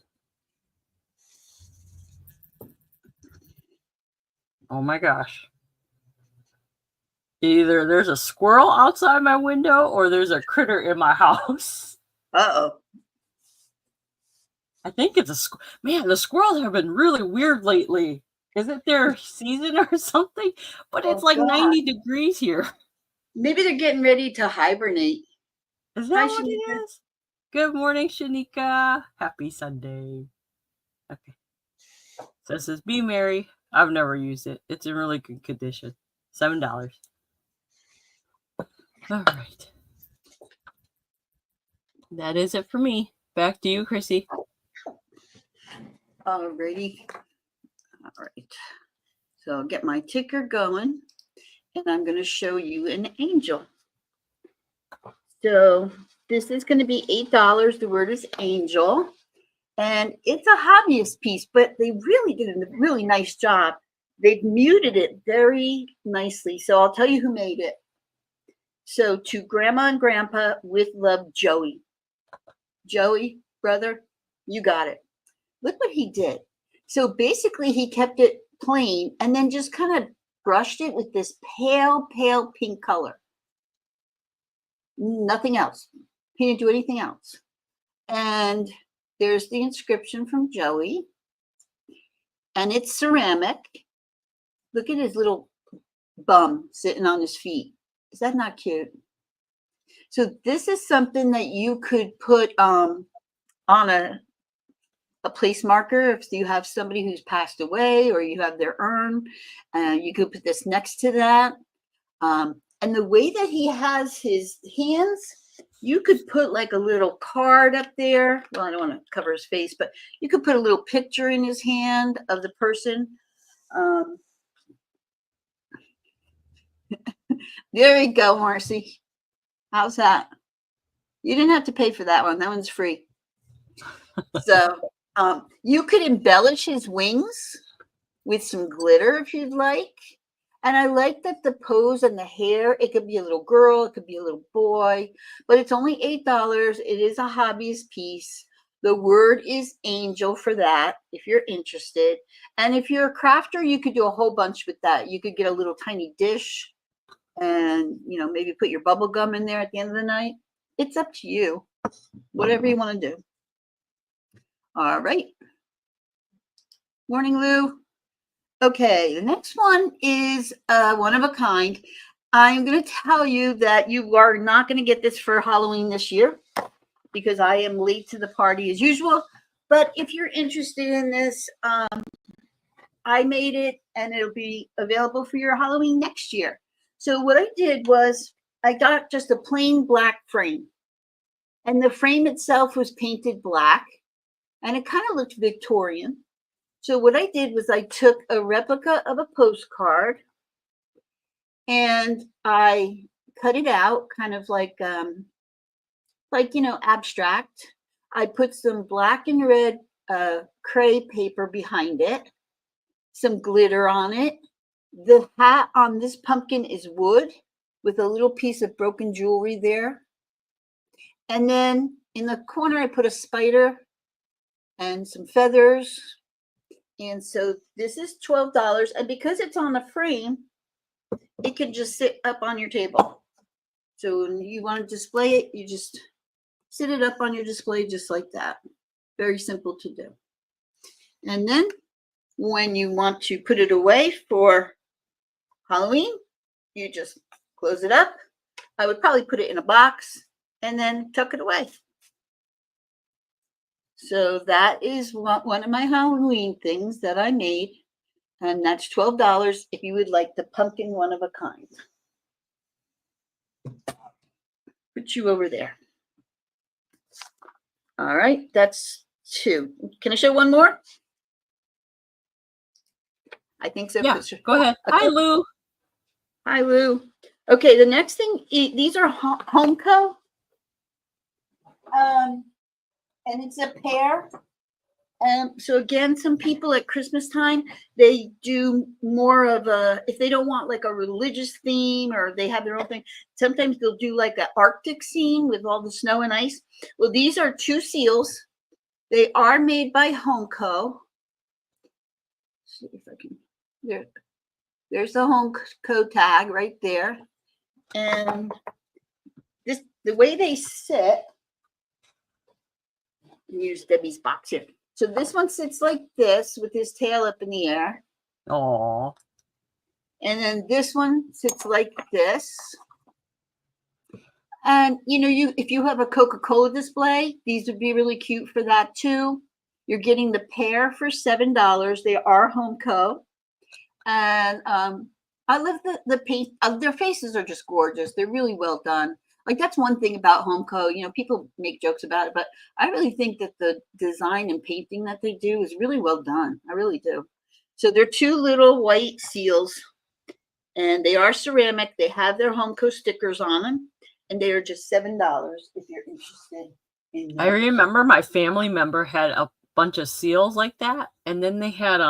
Speaker 1: Oh my gosh. Either there's a squirrel outside my window or there's a critter in my house.
Speaker 2: Uh-oh.
Speaker 1: I think it's a man, the squirrels have been really weird lately. Is it their season or something? But it's like 90 degrees here.
Speaker 2: Maybe they're getting ready to hibernate.
Speaker 1: Is that what it is? Good morning, Shanika. Happy Sunday. Okay. So it says, "Be merry." I've never used it. It's in really good condition. $7. All right. That is it for me. Back to you, Chrissy.
Speaker 2: Alrighty. All right. So I'll get my ticker going and I'm going to show you an angel. So this is going to be $8. The word is angel. And it's a hobbyist piece, but they really did a really nice job. They've muted it very nicely. So I'll tell you who made it. So to Grandma and Grandpa, with love, Joey. Joey, brother, you got it. Look what he did. So basically he kept it plain and then just kind of brushed it with this pale pink color. Nothing else. He didn't do anything else. And there's the inscription from Joey. And it's ceramic. Look at his little bum sitting on his feet. Is that not cute? So this is something that you could put on a place marker if you have somebody who's passed away or you have their urn. You could put this next to that. And the way that he has his hands, you could put like a little card up there. Well, I don't want to cover his face, but you could put a little picture in his hand of the person. There you go, Marcy. How's that? You didn't have to pay for that one. That one's free. So you could embellish his wings with some glitter if you'd like. And I like that the pose and the hair, it could be a little girl, it could be a little boy, but it's only $8. It is a hobbyist piece. The word is angel for that, if you're interested. And if you're a crafter, you could do a whole bunch with that. You could get a little tiny dish and, you know, maybe put your bubble gum in there at the end of the night. It's up to you, whatever you want to do. All right. Morning, Lou. Okay, the next one is one of a kind. I'm going to tell you that you are not going to get this for Halloween this year because I am late to the party as usual. But if you're interested in this, I made it and it'll be available for your Halloween next year. So what I did was I got just a plain black frame. And the frame itself was painted black. And it kind of looked Victorian. So what I did was I took a replica of a postcard and I cut it out kind of like you know, abstract. I put some black and red cray paper behind it, some glitter on it. The hat on this pumpkin is wood with a little piece of broken jewelry there. And then in the corner, I put a spider and some feathers. And so this is $12. And because it's on a frame, it can just sit up on your table. So when you want to display it, you just sit it up on your display just like that. Very simple to do. And then when you want to put it away for Halloween, you just close it up. I would probably put it in a box and then tuck it away. So that is one of my Halloween things that I made. And that's $12 if you would like the pumpkin one of a kind. Put you over there. All right, that's 2. Can I show one more? I think so.
Speaker 1: Yeah, go ahead. Okay. Hi, Lou.
Speaker 2: Hi, Lou. Okay, the next thing, these are Homeco. And it's a pair. So again, some people at Christmas time, they do more of a, if they don't want like a religious theme or they have their own thing, sometimes they'll do like an Arctic scene with all the snow and ice. Well, these are 2 seals. They are made by Homeco. Let's see if I can, there's the Homeco tag right there. And this, the way they sit, use Debbie's box here. So this one sits like this with his tail up in the air.
Speaker 1: Aww.
Speaker 2: And then this one sits like this. And you know, if you have a Coca-Cola display, these would be really cute for that too. You're getting the pair for $7. They are Homeco. And I love the paint. Their faces are just gorgeous. They're really well done. Like that's one thing about Homeco, you know, people make jokes about it, but I really think that the design and painting that they do is really well done. I really do. So they're 2 little white seals and they are ceramic. They have their Homeco stickers on them and they are just $7 if you're interested in them.
Speaker 1: I remember my family member had a bunch of seals like that. And then they had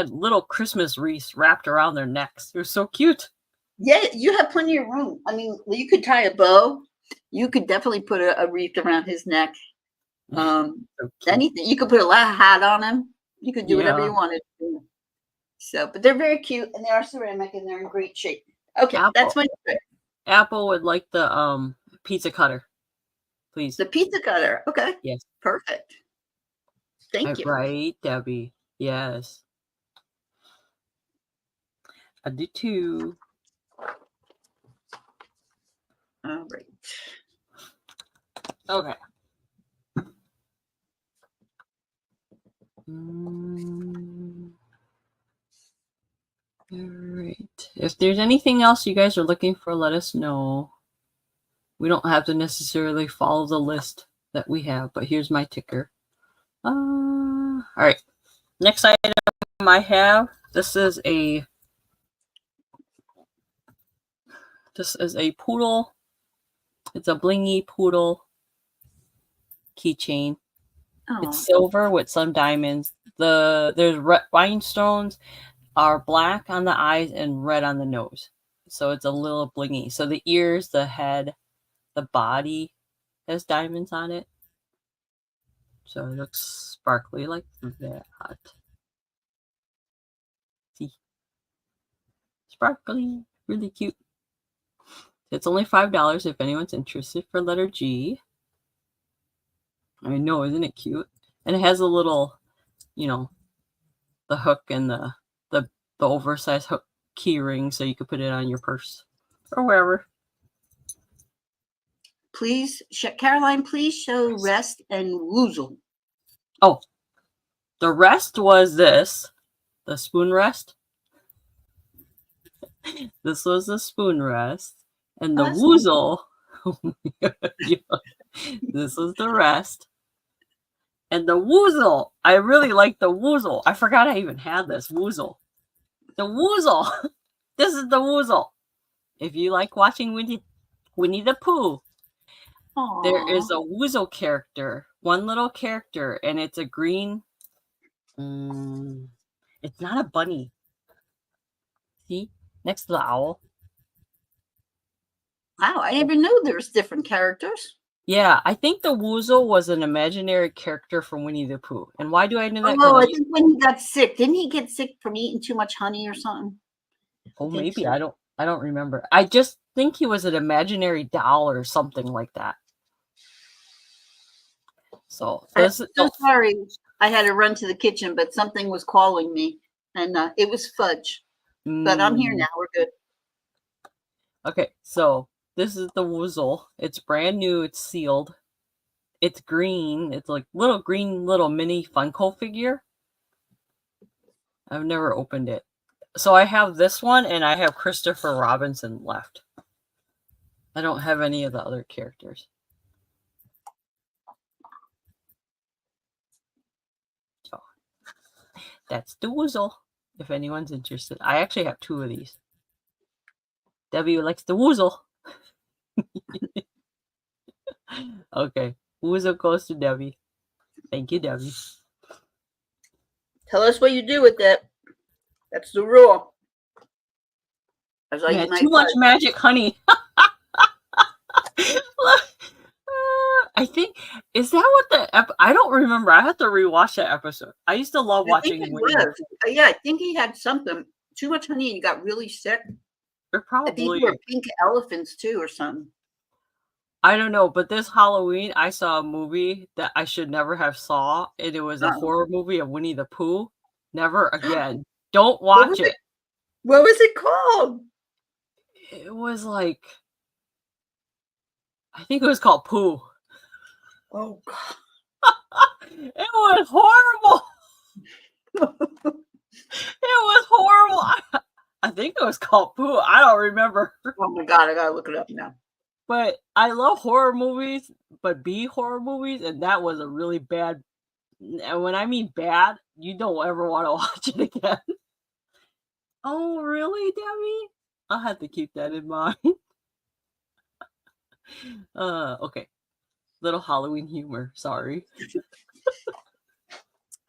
Speaker 1: little Christmas wreaths wrapped around their necks. They're so cute.
Speaker 2: Yeah, you have plenty of room. I mean, you could tie a bow. You could definitely put a wreath around his neck. So anything. You could put a hat on him. You could do whatever you wanted to do. So, but they're very cute and they are ceramic and they're in great shape. Okay, that's my trick.
Speaker 1: Apple would like the pizza cutter, please.
Speaker 2: The pizza cutter. Okay.
Speaker 1: Yes.
Speaker 2: Perfect. Thank you.
Speaker 1: Right, Debbie. Yes. I do too.
Speaker 2: All right.
Speaker 1: Okay. All right. If there's anything else you guys are looking for, let us know. We don't have to necessarily follow the list that we have, but here's my ticker. All right. Next item I have, this is a poodle. It's a blingy poodle keychain. Oh. It's silver with some diamonds. There's rhinestones are black on the eyes and red on the nose. So it's a little blingy. So the ears, the head, the body has diamonds on it. So it looks sparkly like that. See? Sparkly. Really cute. It's only $5 if anyone's interested for letter G. I know, isn't it cute? And it has a little, you know, the hook and the oversized hook key ring so you could put it on your purse or wherever.
Speaker 2: Please, Caroline, please show rest and woozle.
Speaker 1: Oh, the rest was this, the spoon rest. This was the spoon rest. And the woozle, this was the rest. And the woozle, I really like the woozle. I forgot I even had this woozle. The woozle. This is the woozle. If you like watching Winnie the Pooh, aww, there is a woozle character, one little character, and it's a green. It's not a bunny. See, next to the owl.
Speaker 2: Wow, I didn't even know there's different characters.
Speaker 1: Yeah, I think the woozle was an imaginary character from Winnie the Pooh. And why do I know that?
Speaker 2: Oh, I think when he got sick, didn't he get sick from eating too much honey or something?
Speaker 1: Oh,
Speaker 2: think
Speaker 1: maybe.
Speaker 2: so.
Speaker 1: I don't remember. I just think he was an imaginary doll or something like that. So
Speaker 2: I'm
Speaker 1: this
Speaker 2: so sorry. I had to run to the kitchen, but something was calling me, and it was fudge. But I'm here now. We're good.
Speaker 1: Okay, so this is the Woozle. It's brand new. It's sealed. It's green. It's like little green little mini Funko figure. I've never opened it. So I have this one and I have Christopher Robinson left. I don't have any of the other characters. So that's the Woozle, if anyone's interested. I actually have 2 of these. Debbie likes the Woozle. Okay, Woozle goes to Debbie. Thank you, Debbie.
Speaker 2: Tell us what you do with it. That's the rule. As I
Speaker 1: Yeah,
Speaker 2: eat my
Speaker 1: too much
Speaker 2: fudge.
Speaker 1: magic honey. I think, is that what the I don't remember. I have to rewatch that episode. I used to love
Speaker 2: I think
Speaker 1: watching
Speaker 2: it
Speaker 1: Winnie the
Speaker 2: was.
Speaker 1: Pooh.
Speaker 2: Yeah, I think he had something too much honey and he got really sick.
Speaker 1: Or
Speaker 2: I think
Speaker 1: probably,
Speaker 2: they were pink elephants too, or something.
Speaker 1: I don't know, but this Halloween I saw a movie that I should never have saw, and it was a
Speaker 2: Uh-oh.
Speaker 1: horror movie of Winnie the Pooh. Never again. Don't
Speaker 2: What was
Speaker 1: watch
Speaker 2: it?
Speaker 1: it.
Speaker 2: What was it called?
Speaker 1: It was like, I think it was called Pooh.
Speaker 2: Oh God.
Speaker 1: It was horrible. It was horrible. I think it was called Pooh. I don't remember.
Speaker 2: Oh my God, I gotta look it up now.
Speaker 1: But I love horror movies, but B horror movies, and that was a really bad. And when I mean bad, you don't ever want to watch it again. Oh, really, Debbie? I'll have to keep that in mind. Okay. Little Halloween humor. Sorry.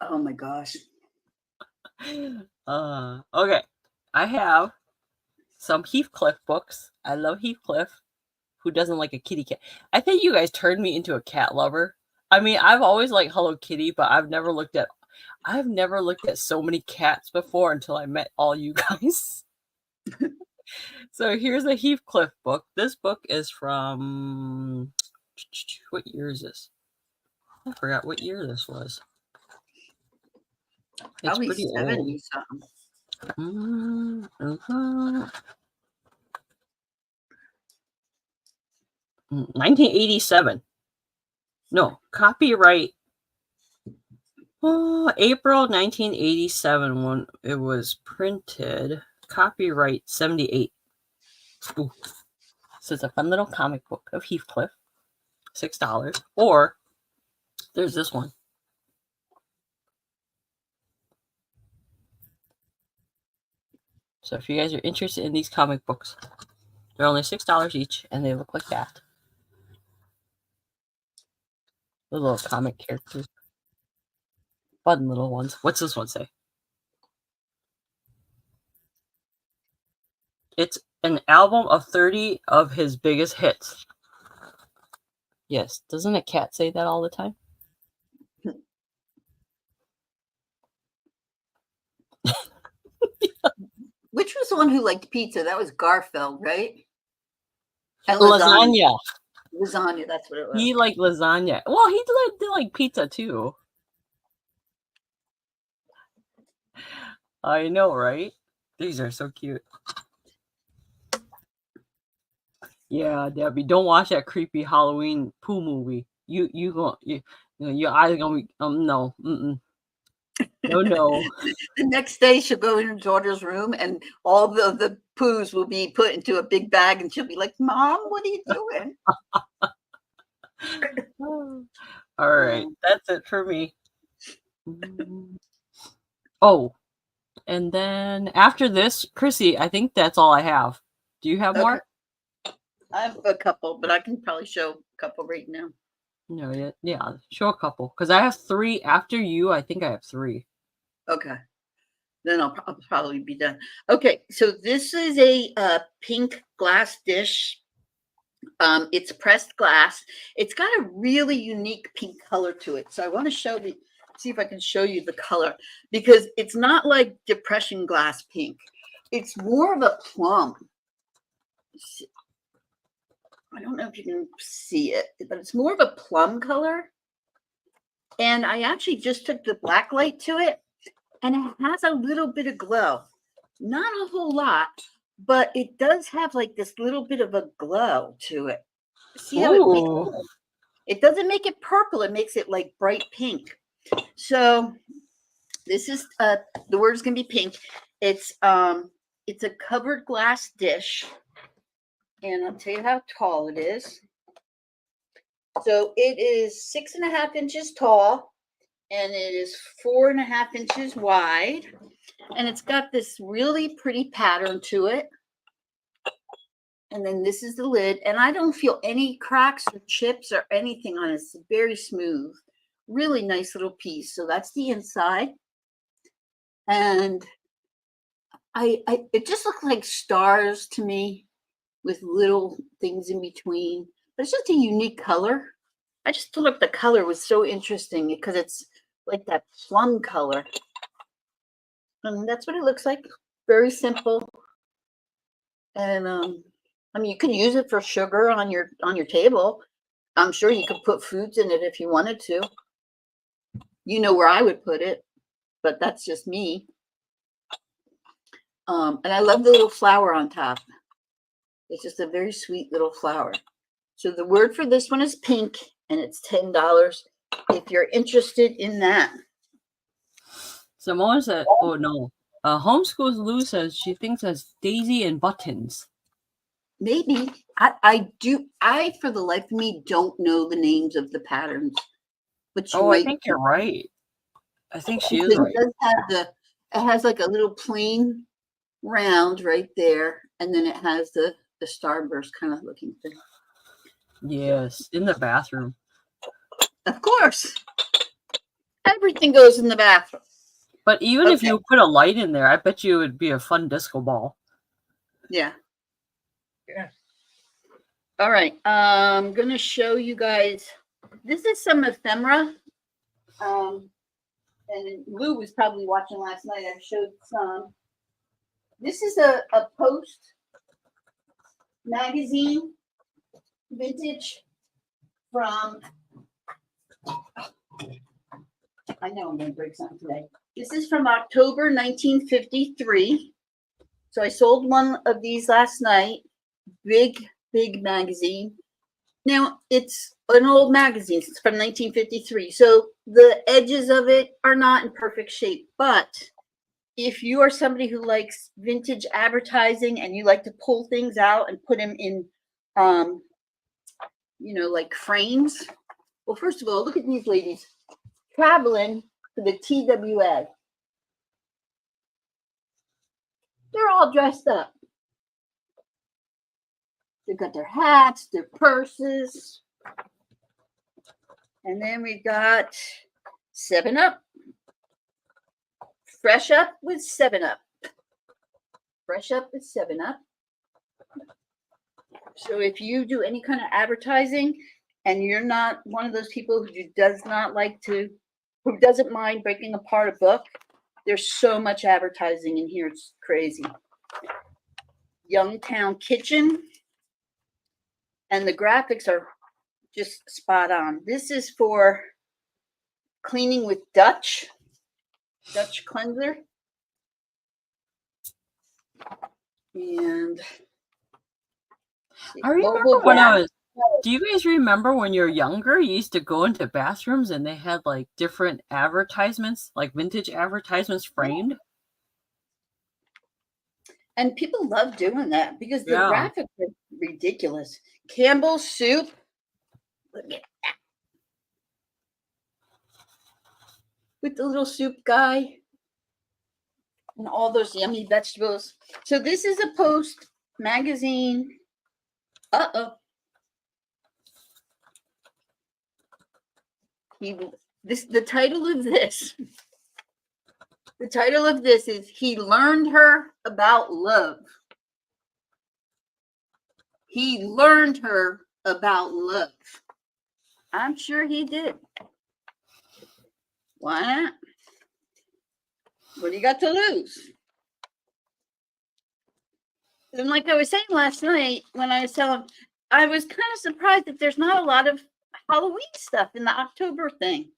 Speaker 2: Oh my gosh.
Speaker 1: Okay. I have some Heathcliff books. I love Heathcliff. Who doesn't like a kitty cat? I think you guys turned me into a cat lover. I mean, I've always liked Hello Kitty, but I've never looked at so many cats before until I met all you guys. So here's a Heathcliff book. This book is from, what year is this? I forgot what year this was. It's
Speaker 2: Probably
Speaker 1: pretty
Speaker 2: 70 something.
Speaker 1: old. 1987. No, copyright. Oh, April 1987 when it was printed. Copyright 78. Ooh. So it's a fun little comic book of Heathcliff. $6. Or there's this one. So if you guys are interested in these comic books, they're only $6 each and they look like that. The little comic characters. Fun little ones. What's this one say? It's an album of 30 of his biggest hits. Yes. Doesn't a cat say that all the time?
Speaker 2: Which was the one who liked pizza? That was Garfield, right? And
Speaker 1: Lasagna.
Speaker 2: Lasagna, that's what it was.
Speaker 1: He liked lasagna. Well, he did like pizza too. I know, right? These are so cute. Yeah, Debbie, don't watch that creepy Halloween Pooh movie. You know, your eyes gonna be no, no.
Speaker 2: The next day, she'll go in her daughter's room, and all the poos will be put into a big bag, and she'll be like, "Mom, what are you doing?"
Speaker 1: All right, that's it for me. Oh, and then after this, Chrissy, I think that's all I have. Do you have more?
Speaker 2: I have a couple, but I can probably show a couple right now.
Speaker 1: No, yeah, show a couple because I have 3 after you. I think I have 3.
Speaker 2: Okay, then I'll probably be done. Okay, so this is a pink glass dish. It's pressed glass. It's got a really unique pink color to it. So I want to see if I can show you the color, because it's not like depression glass pink. it's more of a plum. I don't know if you can see it, but it's more of a plum color. And I actually just took the black light to it, and it has a little bit of glow. Not a whole lot, but it does have like this little bit of a glow to it. See how it makes it doesn't make it purple, it makes it like bright pink. So this is the word is gonna be pink. It's a covered glass dish, and I'll tell you how tall it is. So it is 6.5 inches tall, and it is 4.5 inches wide, and it's got this really pretty pattern to it. And then this is the lid, and I don't feel any cracks or chips or anything on it. It's very smooth, really nice little piece. So that's the inside, and it just looks like stars to me with little things in between. But it's just a unique color. I just thought the color was so interesting because it's like that plum color. And that's what it looks like. Very simple. And I mean, you can use it for sugar on your table. I'm sure you could put foods in it if you wanted to. You know where I would put it, but that's just me. And I love the little flower on top. It's just a very sweet little flower. So the word for this one is pink, and it's $10 if you're interested in that.
Speaker 1: Simone said, oh no. Homeschools Lou says she thinks it's Daisy and Buttons.
Speaker 2: Maybe. I for the life of me don't know the names of the patterns. But
Speaker 1: I think you're right. I think she is right.
Speaker 2: It does have it has like a little plain round right there, and then it has the starburst kind of looking thing.
Speaker 1: Yes, in the bathroom.
Speaker 2: Of course. Everything goes in the bathroom.
Speaker 1: But even if you put a light in there, I bet you it would be a fun disco ball.
Speaker 2: Yeah. Yeah. All right. I'm going to show you guys. This is some ephemera. And Lou was probably watching last night. I showed some. This is a Post magazine, vintage, from, I know I'm going to break something today. This is from October 1953. So I sold one of these last night. Big magazine. Now, it's an old magazine. It's from 1953. So the edges of it are not in perfect shape. But if you are somebody who likes vintage advertising and you like to pull things out and put them in, like frames. Well, first of all, look at these ladies traveling to the TWA. They're all dressed up. They've got their hats, their purses. And then we got 7-Up. Fresh Up with 7-Up. Fresh Up with 7-Up. So if you do any kind of advertising and you're not one of those people who doesn't mind breaking apart a book, there's so much advertising in here. It's crazy. Youngtown Kitchen. And the graphics are just spot on. This is for cleaning with Dutch cleanser. And
Speaker 1: I remember do you guys remember when you're younger, you used to go into bathrooms and they had like different advertisements, like vintage advertisements framed?
Speaker 2: And people love doing that because the graphics are ridiculous. Campbell's soup. Look at that. With the little soup guy and all those yummy vegetables. So this is a Post magazine. The title of this is He Learned Her About Love. He learned her about love. I'm sure he did. Why not? What do you got to lose? And like I was saying last night when I was telling, I was kind of surprised that there's not a lot of Halloween stuff in the October thing,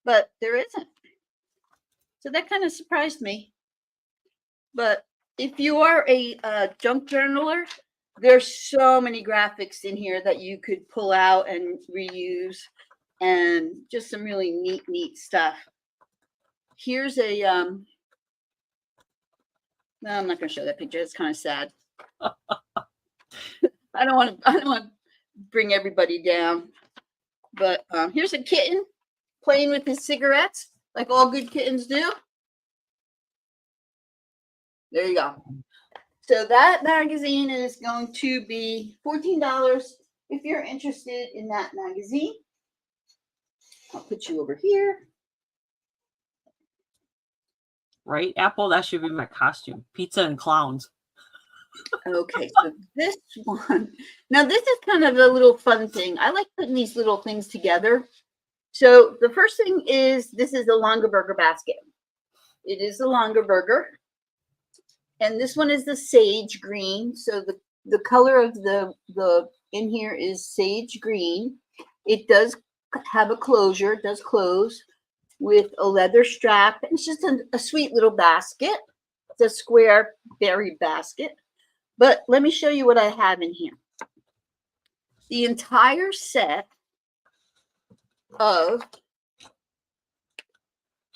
Speaker 2: but there isn't. So that kind of surprised me. But if you are a junk journaler, there's so many graphics in here that you could pull out and reuse, and just some really neat stuff. Here's a no, I'm not going to show that picture. It's kind of sad. I don't want to bring everybody down. But here's a kitten playing with his cigarettes, like all good kittens do. There you go. So that magazine is going to be $14 if you're interested in that magazine. I'll put you over here.
Speaker 1: Right, Apple? That should be my costume. Pizza and clowns.
Speaker 2: Okay, so this one. Now, this is kind of a little fun thing. I like putting these little things together. So the first thing is, this is a Longaberger basket. It is a Longaberger. And this one is the sage green. So the color of the in here is sage green. It does have a closure. It does close with a leather strap. It's just a sweet little basket. It's a square berry basket. But let me show you what I have in here. The entire set of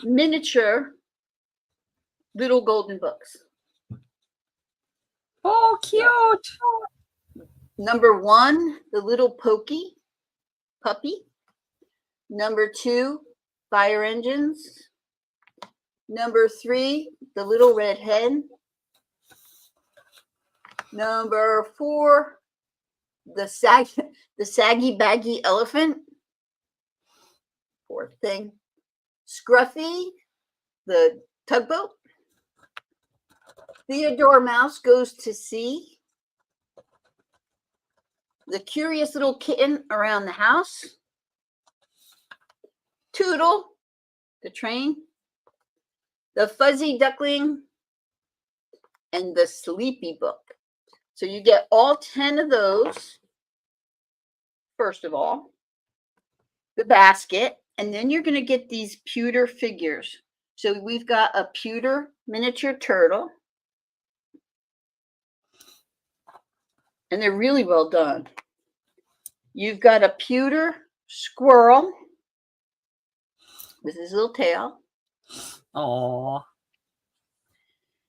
Speaker 2: miniature little golden books.
Speaker 1: Oh, cute.
Speaker 2: Number 1, the little puppy. Number 2, fire engines. Number 3, the little red hen. Number 4, the saggy baggy elephant. 4th thing. Scruffy, the tugboat. Theodore Mouse Goes to Sea. The curious little kitten around the house. Toodle, the train. The fuzzy duckling. And the sleepy book. So you get all 10 of those, first of all. The basket. And then you're going to get these pewter figures. So we've got a pewter miniature turtle. And they're really well done. You've got a pewter squirrel with his little tail.
Speaker 1: Oh.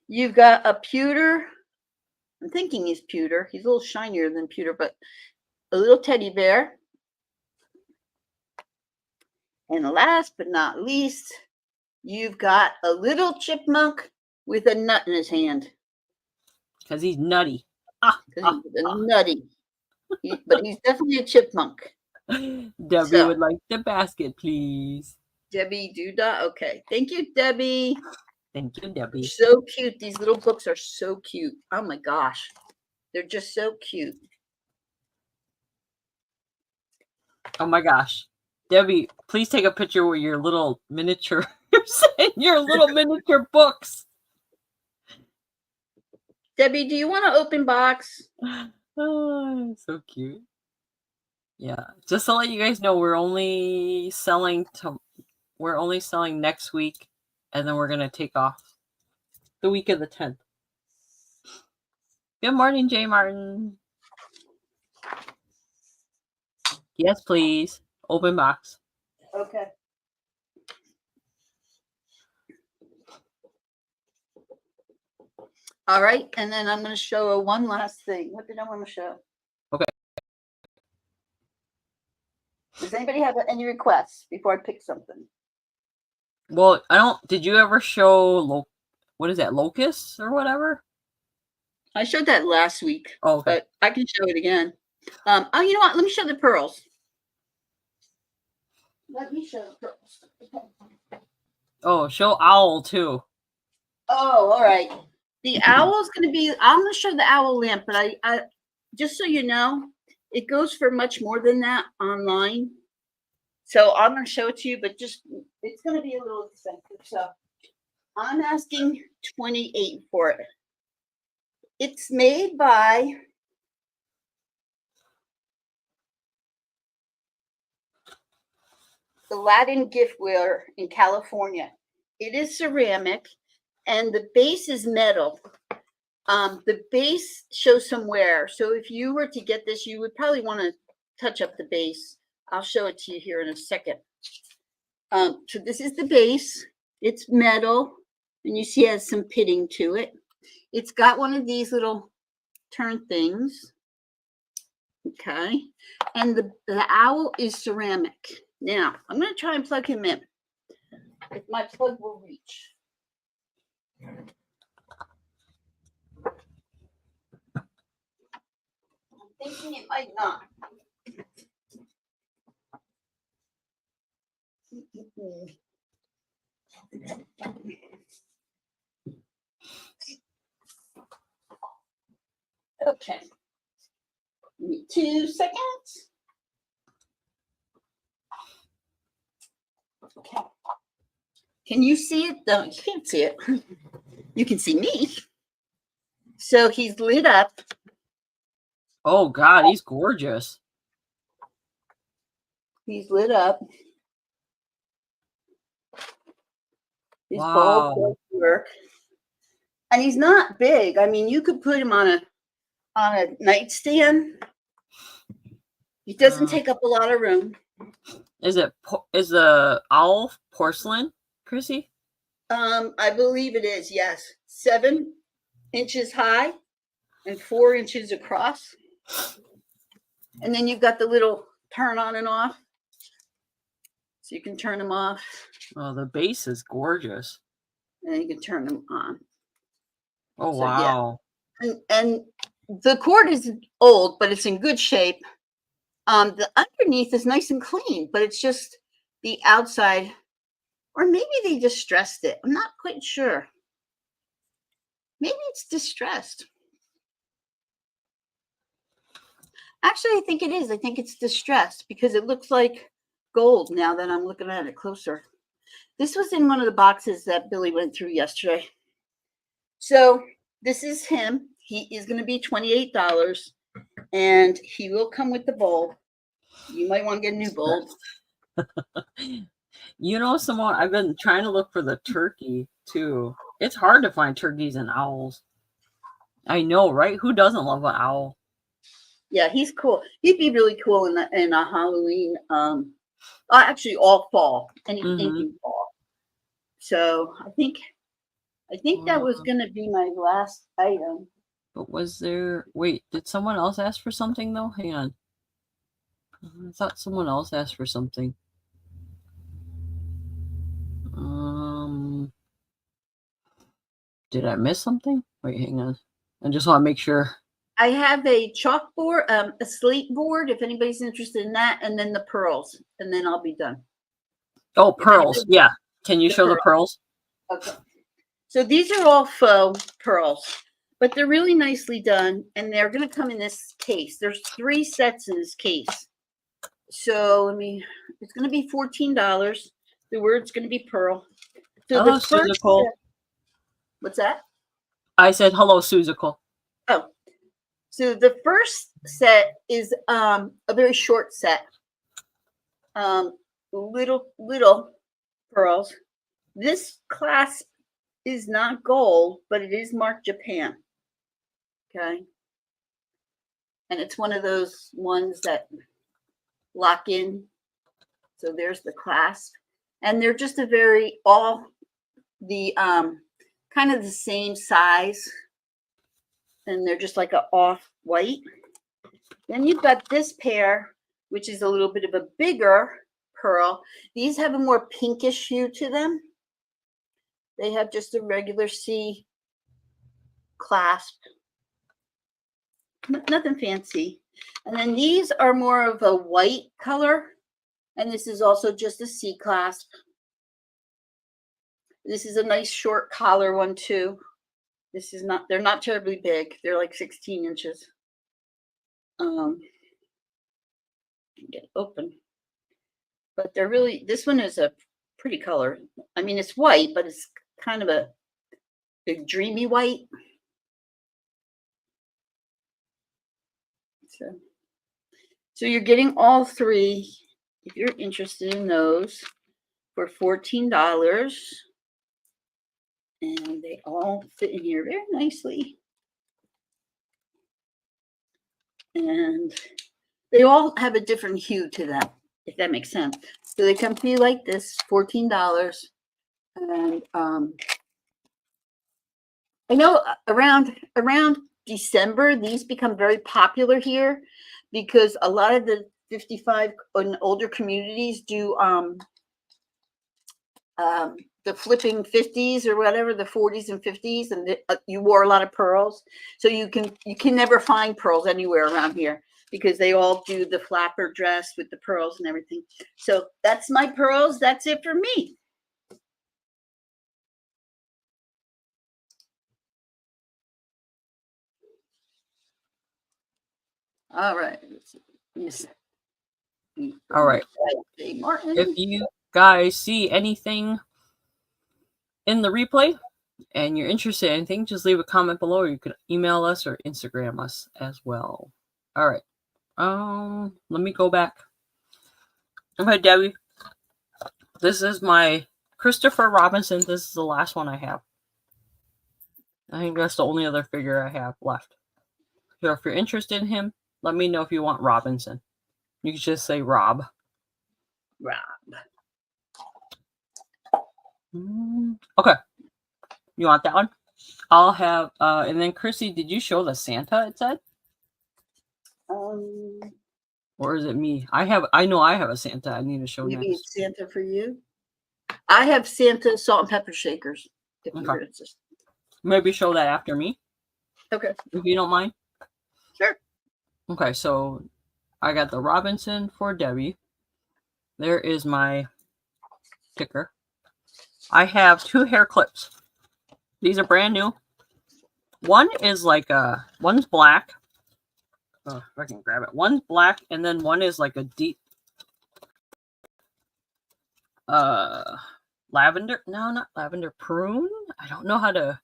Speaker 2: You've got a pewter, I'm thinking he's pewter. He's a little shinier than pewter, but a little teddy bear. And last but not least, you've got a little chipmunk with a nut in his hand.
Speaker 1: Because he's nutty.
Speaker 2: He's nutty. But he's definitely a chipmunk.
Speaker 1: Debbie would like the basket, please.
Speaker 2: Debbie Duda. Okay. Thank you, Debbie.
Speaker 1: Thank you, Debbie.
Speaker 2: So cute. These little books are so cute. Oh my gosh. They're just so cute.
Speaker 1: Oh my gosh. Debbie, please take a picture with your little miniature your little miniature books.
Speaker 2: Debbie, do you want to open box?
Speaker 1: Oh, so cute. Yeah. Just to let you guys know, we're only selling next week, and then we're gonna take off the week of the 10th. Good morning, Jay Martin. Yes, please. Open box.
Speaker 2: Okay. All right, and then I'm going to show one last thing. What did I want to show?
Speaker 1: Okay.
Speaker 2: Does anybody have any requests before I pick something?
Speaker 1: Well, I don't. Did you ever show what is that, locusts or whatever?
Speaker 2: I showed that last week.
Speaker 1: Oh, okay.
Speaker 2: But I can show it again. Oh, you know what? Let me show the pearls. Let me show the pearls. Okay.
Speaker 1: Oh, show owl too.
Speaker 2: Oh, all right. The owl is going to be. I'm going to show the owl lamp, but I just so you know, it goes for much more than that online. So I'm going to show it to you, but just it's going to be a little expensive. So I'm asking $28 for it. It's made by the Latin Giftware in California. It is ceramic, and the base is metal. The base shows some wear. So if you were to get this, you would probably want to touch up the base. I'll show it to you here in a second. So this is the base. It's metal, and you see it has some pitting to it. It's got one of these little turn things. Okay. And the owl is ceramic. Now, I'm going to try and plug him in. If my plug will reach. I'm thinking it might not. Okay. Give me 2 seconds. Okay. Can you see it? No, you can't see it. You can see me. So he's lit up.
Speaker 1: Oh God, he's gorgeous.
Speaker 2: He's lit up. His
Speaker 1: Wow.
Speaker 2: bulb does work. And he's not big. I mean, you could put him on a nightstand. He doesn't take up a lot of room.
Speaker 1: Is the owl porcelain, Chrissy?
Speaker 2: I believe it is, yes. 7 inches high and 4 inches across. And then you've got the little turn on and off. So you can turn them off.
Speaker 1: Oh, the base is gorgeous.
Speaker 2: And then you can turn them on.
Speaker 1: Oh, so, wow.
Speaker 2: Yeah. And the cord is old, but it's in good shape. The underneath is nice and clean, but it's just the outside, or maybe they distressed it. I'm not quite sure. Maybe it's distressed. Actually, I think it is. I think it's distressed because it looks like gold now that I'm looking at it closer. This was in one of the boxes that Billy went through yesterday. So this is him. He is going to be $28, and he will come with the bulb. You might want to get a new bulb.
Speaker 1: You know, Simone, I've been trying to look for the turkey too. It's hard to find turkeys and owls. I know, right? Who doesn't love an owl?
Speaker 2: Yeah, he's cool. He'd be really cool in a Halloween. Actually, all fall, anything fall. So I think that was going to be my last item.
Speaker 1: But was there? Wait, did someone else ask for something though? Hang on. I thought someone else asked for something. Did I miss something? Wait, hang on. I just want to make sure.
Speaker 2: I have a chalkboard, a slate board, if anybody's interested in that, and then the pearls, and then I'll be done.
Speaker 1: Oh, pearls. Yeah. Can you show the pearls?
Speaker 2: Okay. So these are all faux pearls, but they're really nicely done, and they're going to come in this case. There's 3 sets in this case. So it's going to be $14. The word's going to be pearl. So
Speaker 1: hello, Suzical.
Speaker 2: What's that? I
Speaker 1: said hello, Suzical.
Speaker 2: Oh. So the first set is a very short set. Little pearls. This clasp is not gold, but it is marked Japan. Okay. And it's one of those ones that lock in. So there's the clasp. And they're just kind of the same size. And they're just like an off-white. Then you've got this pair, which is a little bit of a bigger pearl. These have a more pinkish hue to them. They have just a regular C clasp. Nothing fancy. And then these are more of a white color. And this is also just a C clasp. This is a nice short collar one too. They're not terribly big. They're like 16 inches. Get it open. But this one is a pretty color. I mean, it's white, but it's kind of a dreamy white. So you're getting all three, if you're interested in those, for $14. And they all fit in here very nicely. And they all have a different hue to them, if that makes sense. So they come to you like this, $14. And I know around December, these become very popular here because a lot of the 55 and older communities do the flipping 50s or whatever, the 40s and 50s, and you wore a lot of pearls. So you can never find pearls anywhere around here because they all do the flapper dress with the pearls and everything. So that's my pearls. That's it for me. All right.
Speaker 1: All right. If you guys see anything in the replay and you're interested in anything, just leave a comment below, or you can email us or Instagram us as well. All right. Let me go back. Okay, Debbie. This is my Christopher Robinson. This is the last one I have. I think that's the only other figure I have left. So if you're interested in him, let me know if you want Robinson. You can just say Rob.
Speaker 2: Rob.
Speaker 1: Okay. You want that one? I'll have, and then Chrissy, did you show the Santa, it said? Or is it me? I know I have a Santa I need to show
Speaker 2: maybe
Speaker 1: next.
Speaker 2: It's Santa for you. I have Santa salt and pepper shakers. If you're interested.
Speaker 1: Maybe show that after me.
Speaker 2: Okay.
Speaker 1: If you don't mind.
Speaker 2: Sure.
Speaker 1: Okay, so I got the Robinson for Debbie. There is my sticker. I have 2 hair clips. These are brand new. One is like one's black. Oh, if I can grab it. One's black, and then one is like a deep lavender. No, not lavender. Prune. I don't know how to.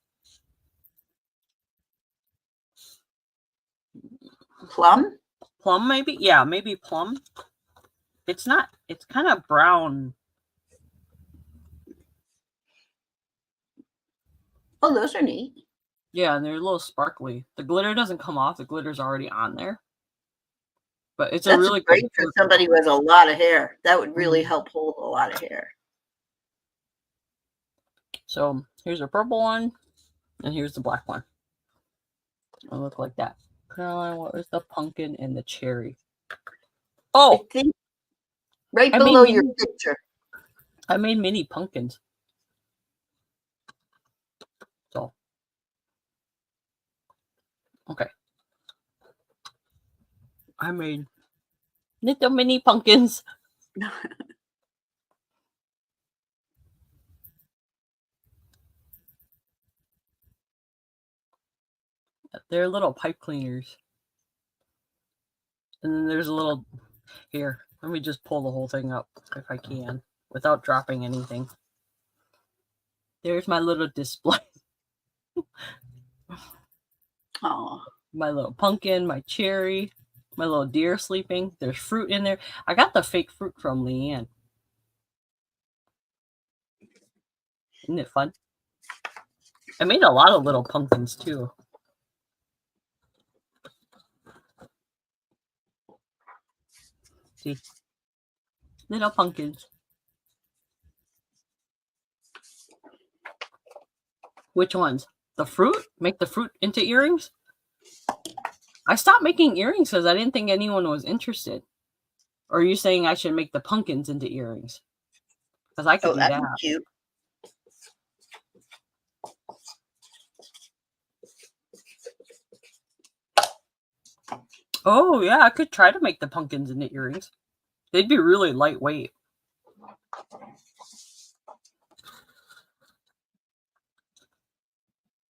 Speaker 2: Plum?
Speaker 1: Plum, maybe? Yeah, maybe plum. It's not. It's kind of brown.
Speaker 2: Oh, those are neat.
Speaker 1: Yeah, and they're a little sparkly. The glitter doesn't come off. The glitter's already on there. But it's a really
Speaker 2: great for somebody who has a lot of hair. That would really help hold a lot of hair.
Speaker 1: So here's a purple one, and here's the black one. It'll look like that. Caroline, what was the pumpkin and the cherry? Oh,
Speaker 2: I think right below your picture.
Speaker 1: I made mini pumpkins. So, okay. I made little mini pumpkins. They're little pipe cleaners. And then there's a little, here, let me just pull the whole thing up if I can without dropping anything. There's my little display.
Speaker 2: Oh,
Speaker 1: my little pumpkin, my cherry, my little deer sleeping. There's fruit in there. I got the fake fruit from Leanne. Isn't it fun? I made a lot of little pumpkins too. See? Little pumpkins. Which ones? The fruit? Make the fruit into earrings? I stopped making earrings because I didn't think anyone was interested. Or are you saying I should make the pumpkins into earrings? Because I could do that.
Speaker 2: That'd be cute.
Speaker 1: Oh, yeah, I could try to make the pumpkins into earrings. They'd be really lightweight.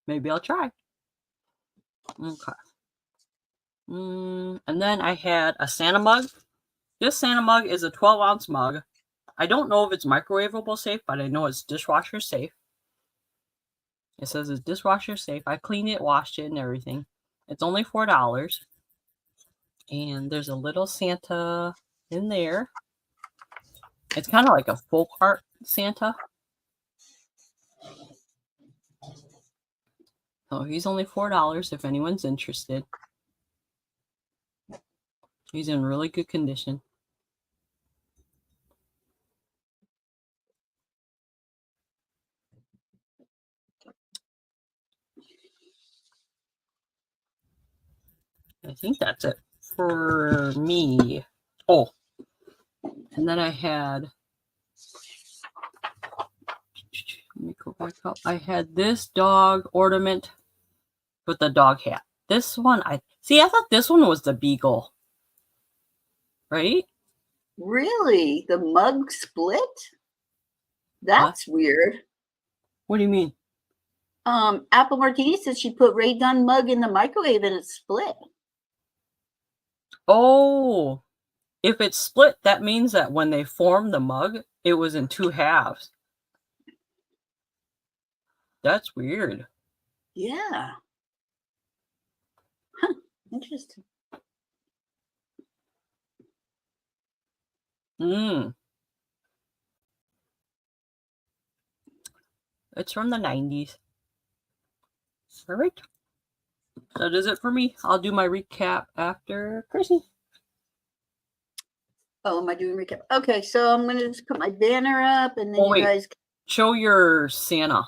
Speaker 1: Maybe I'll try. Okay. And then I had a Santa mug. This Santa mug is a 12-ounce mug. I don't know if it's microwavable safe, but I know it's dishwasher safe. It says it's dishwasher safe. I cleaned it, washed it, and everything. It's only $4. And there's a little Santa in there. It's kind of like a folk art Santa. So he's only $4 if anyone's interested. He's in really good condition. I think that's it for me. Oh, and then I had, let me go back up. I had this dog ornament with the dog hat. This one, I thought this one was the beagle. Right?
Speaker 2: Really? The mug split? That's weird.
Speaker 1: What do you mean?
Speaker 2: Apple Martini said she put Ray Gun mug in the microwave and it split.
Speaker 1: Oh, if it's split, that means that when they formed the mug, it was in 2 halves. That's weird.
Speaker 2: Yeah. Huh. Interesting.
Speaker 1: It's from the 90s. All right. That is it for me. I'll do my recap after Chrissy.
Speaker 2: Oh, am I doing recap? Okay, so I'm going to just put my banner up and then you guys...
Speaker 1: Show your Santa.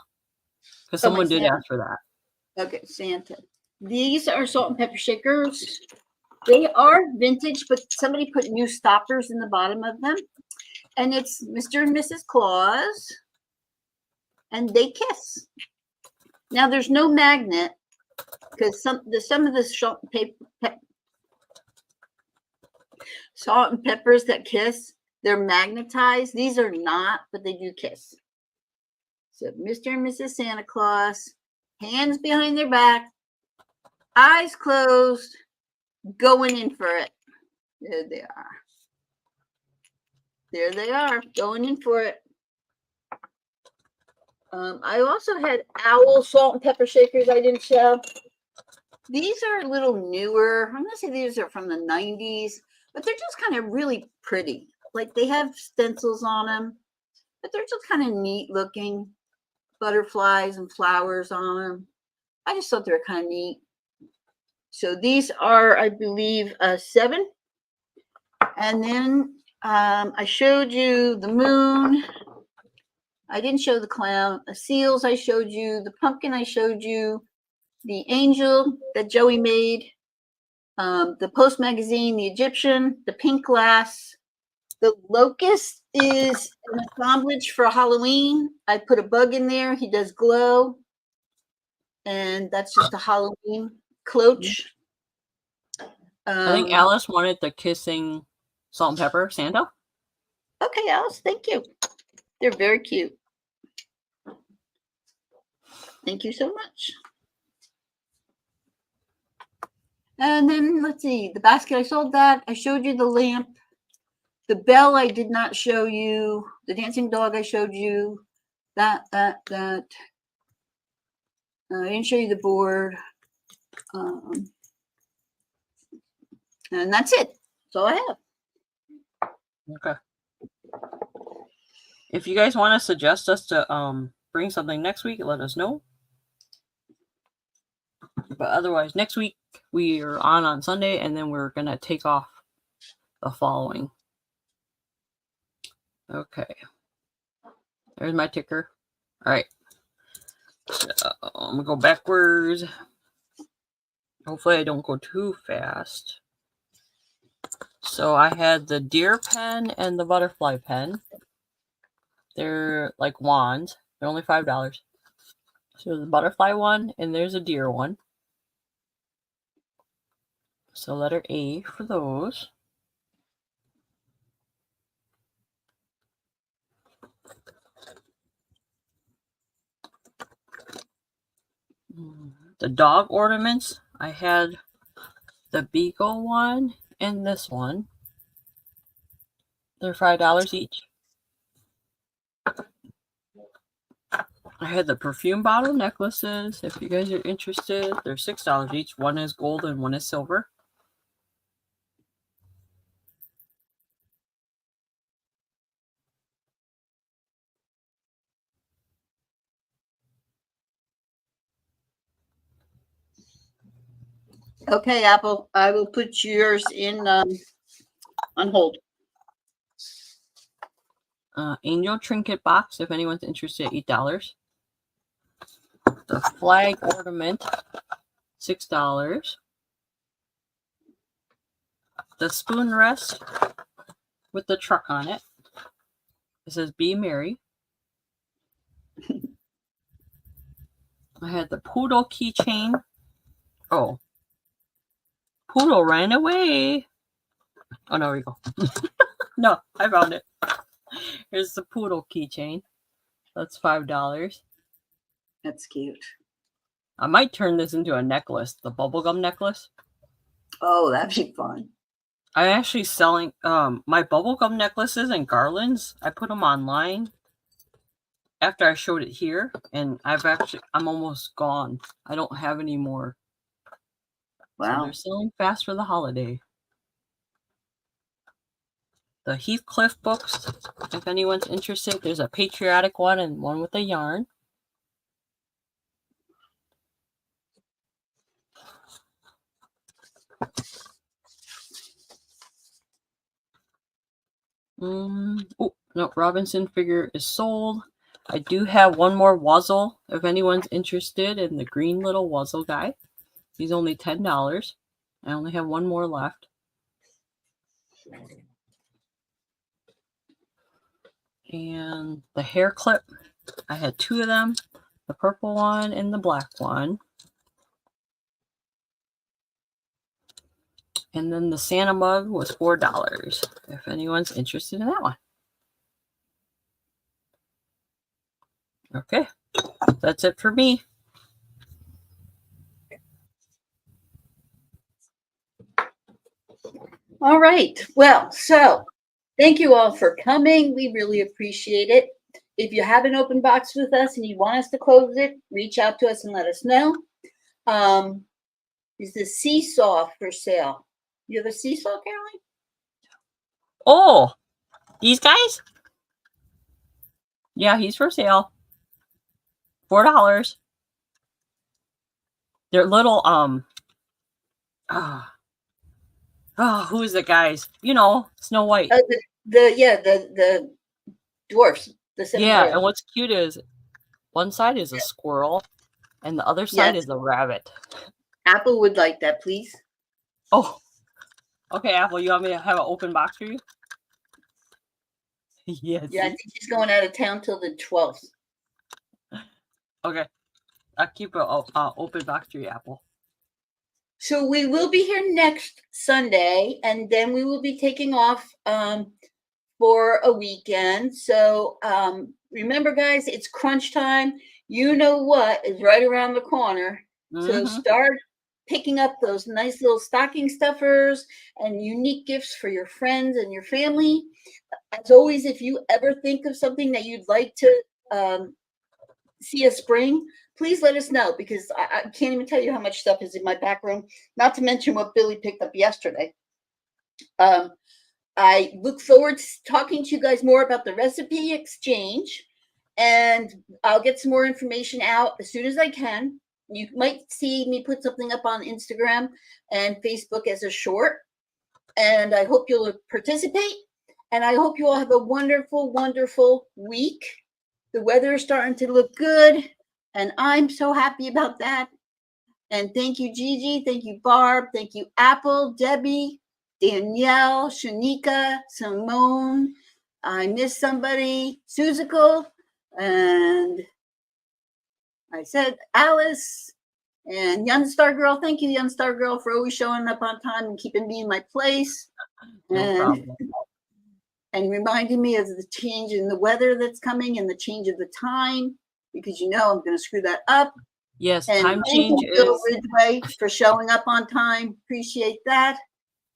Speaker 1: Because someone did ask for that.
Speaker 2: Okay, Santa. These are salt and pepper shakers. They are vintage, but somebody put new stoppers in the bottom of them. And it's Mr. and Mrs. Claus. And they kiss. Now, there's no magnet because some of the salt and peppers that kiss, they're magnetized. These are not, but they do kiss. So Mr. and Mrs. Santa Claus, hands behind their back, eyes closed, going in for it. There they are. There they are, going in for it. I also had owl salt and pepper shakers I didn't show. These are a little newer. I'm going to say these are from the 90s, but they're just kind of really pretty. Like they have stencils on them, but they're just kind of neat looking. Butterflies and flowers on them. I just thought they were kind of neat. So these are, I believe, 7. And then I showed you the moon. I didn't show the clown. The seals I showed you. The pumpkin I showed you. The angel that Joey made. The Post magazine, the Egyptian, the pink glass. The locust is an assemblage for Halloween. I put a bug in there. He does glow. And that's just a Halloween cloche.
Speaker 1: I think Alice wanted the kissing salt and pepper Santa.
Speaker 2: Okay, Alice, thank you. They're very cute. Thank you so much. And then let's see, the basket, I sold that. I showed you the lamp. The bell I did not show you. The dancing dog I showed you. That. I didn't show you the board. And that's it. That's all I have.
Speaker 1: Okay. If you guys want to suggest us to bring something next week, let us know. But otherwise, next week we are on Sunday, and then we're going to take off the following. Okay. There's my ticker. All right. So I'm going to go backwards. Hopefully I don't go too fast. So I had the deer pen and the butterfly pen. They're like wands. They're only $5. So the butterfly one, and there's a deer one. So letter A for those. The dog ornaments, I had the beagle one and this one. They're $5 each. I had the perfume bottle necklaces. If you guys are interested, they're $6 each. One is gold and one is silver.
Speaker 2: Okay, Apple, I will put yours in on hold.
Speaker 1: Angel trinket box, if anyone's interested, $8. The flag ornament, $6. The spoon rest with the truck on it. It says "Be Merry." I had the poodle keychain. Oh, poodle ran away. Oh, no, we go. No, I found it. Here's the poodle keychain. That's $5.
Speaker 2: That's cute.
Speaker 1: I might turn this into a necklace, the bubblegum necklace.
Speaker 2: Oh, that'd be fun.
Speaker 1: I'm actually selling my bubblegum necklaces and garlands. I put them online after I showed it here, and I'm almost gone. I don't have any more.
Speaker 2: Wow.
Speaker 1: So they're selling fast for the holiday. The Heathcliff books, if anyone's interested, there's a patriotic one and one with a yarn. Oh, no, Robinson figure is sold. I do have one more Wuzzle, if anyone's interested in the green little Wuzzle guy. He's only $10. I only have one more left. And the hair clip, I had two of them, the purple one and the black one. And then the Santa mug was $4, if anyone's interested in that one. Okay, that's it for me.
Speaker 2: All right. Well, so thank you all for coming. We really appreciate it. If you have an open box with us and you want us to close it, reach out to us and let us know. Is the seesaw for sale? You have a seesaw, Caroline?
Speaker 1: Oh, these guys? Yeah, he's for sale. $4. They're little, who is it, guys? You know, Snow White.
Speaker 2: The dwarfs. The seven
Speaker 1: Yeah,
Speaker 2: dwarfs.
Speaker 1: and what's cute is one side is a squirrel and the other side is a rabbit.
Speaker 2: Apple would like that, please.
Speaker 1: Oh, okay, Apple, you want me to have an open box for you? Yes.
Speaker 2: Yeah, I think she's going out of town till the 12th.
Speaker 1: Okay, I'll keep an open box for you, Apple.
Speaker 2: So we will be here next Sunday, and then we will be taking off for a weekend. So remember, guys, it's crunch time. You know what is right around the corner. So start picking up those nice little stocking stuffers and unique gifts for your friends and your family. As always, if you ever think of something that you'd like to see us bring, please let us know, because I can't even tell you how much stuff is in my back room, not to mention what Billy picked up yesterday. I look forward to talking to you guys more about the recipe exchange, and I'll get some more information out as soon as I can. You might see me put something up on Instagram and Facebook as a short, and I hope you'll participate, and I hope you all have a wonderful, wonderful week. The weather is starting to look good, and I'm so happy about that. And thank you, Gigi. Thank you, Barb. Thank you, Apple, Debbie, Danielle, Shanika, Simone. I missed somebody, Suzical, and I said Alice, and Yunstargirl. Thank you, Yunstargirl, for always showing up on time and keeping me in my place.
Speaker 1: No problem.
Speaker 2: And reminding me of the change in the weather that's coming and the change of the time, because you know I'm going to screw that up.
Speaker 1: Yes,
Speaker 2: and
Speaker 1: time change
Speaker 2: Bill
Speaker 1: is...
Speaker 2: Ridgway for showing up on time. Appreciate that.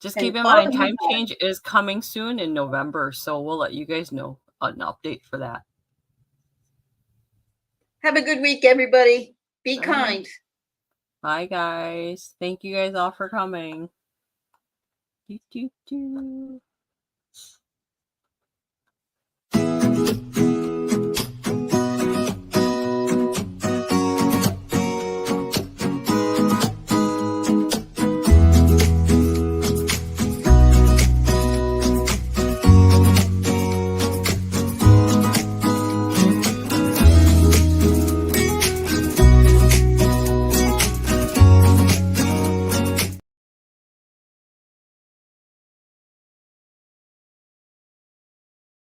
Speaker 1: Just keep in mind, time change is coming soon in November, so we'll let you guys know an update for that.
Speaker 2: Have a good week, everybody. Be kind.
Speaker 1: Bye, guys. Thank you guys all for coming.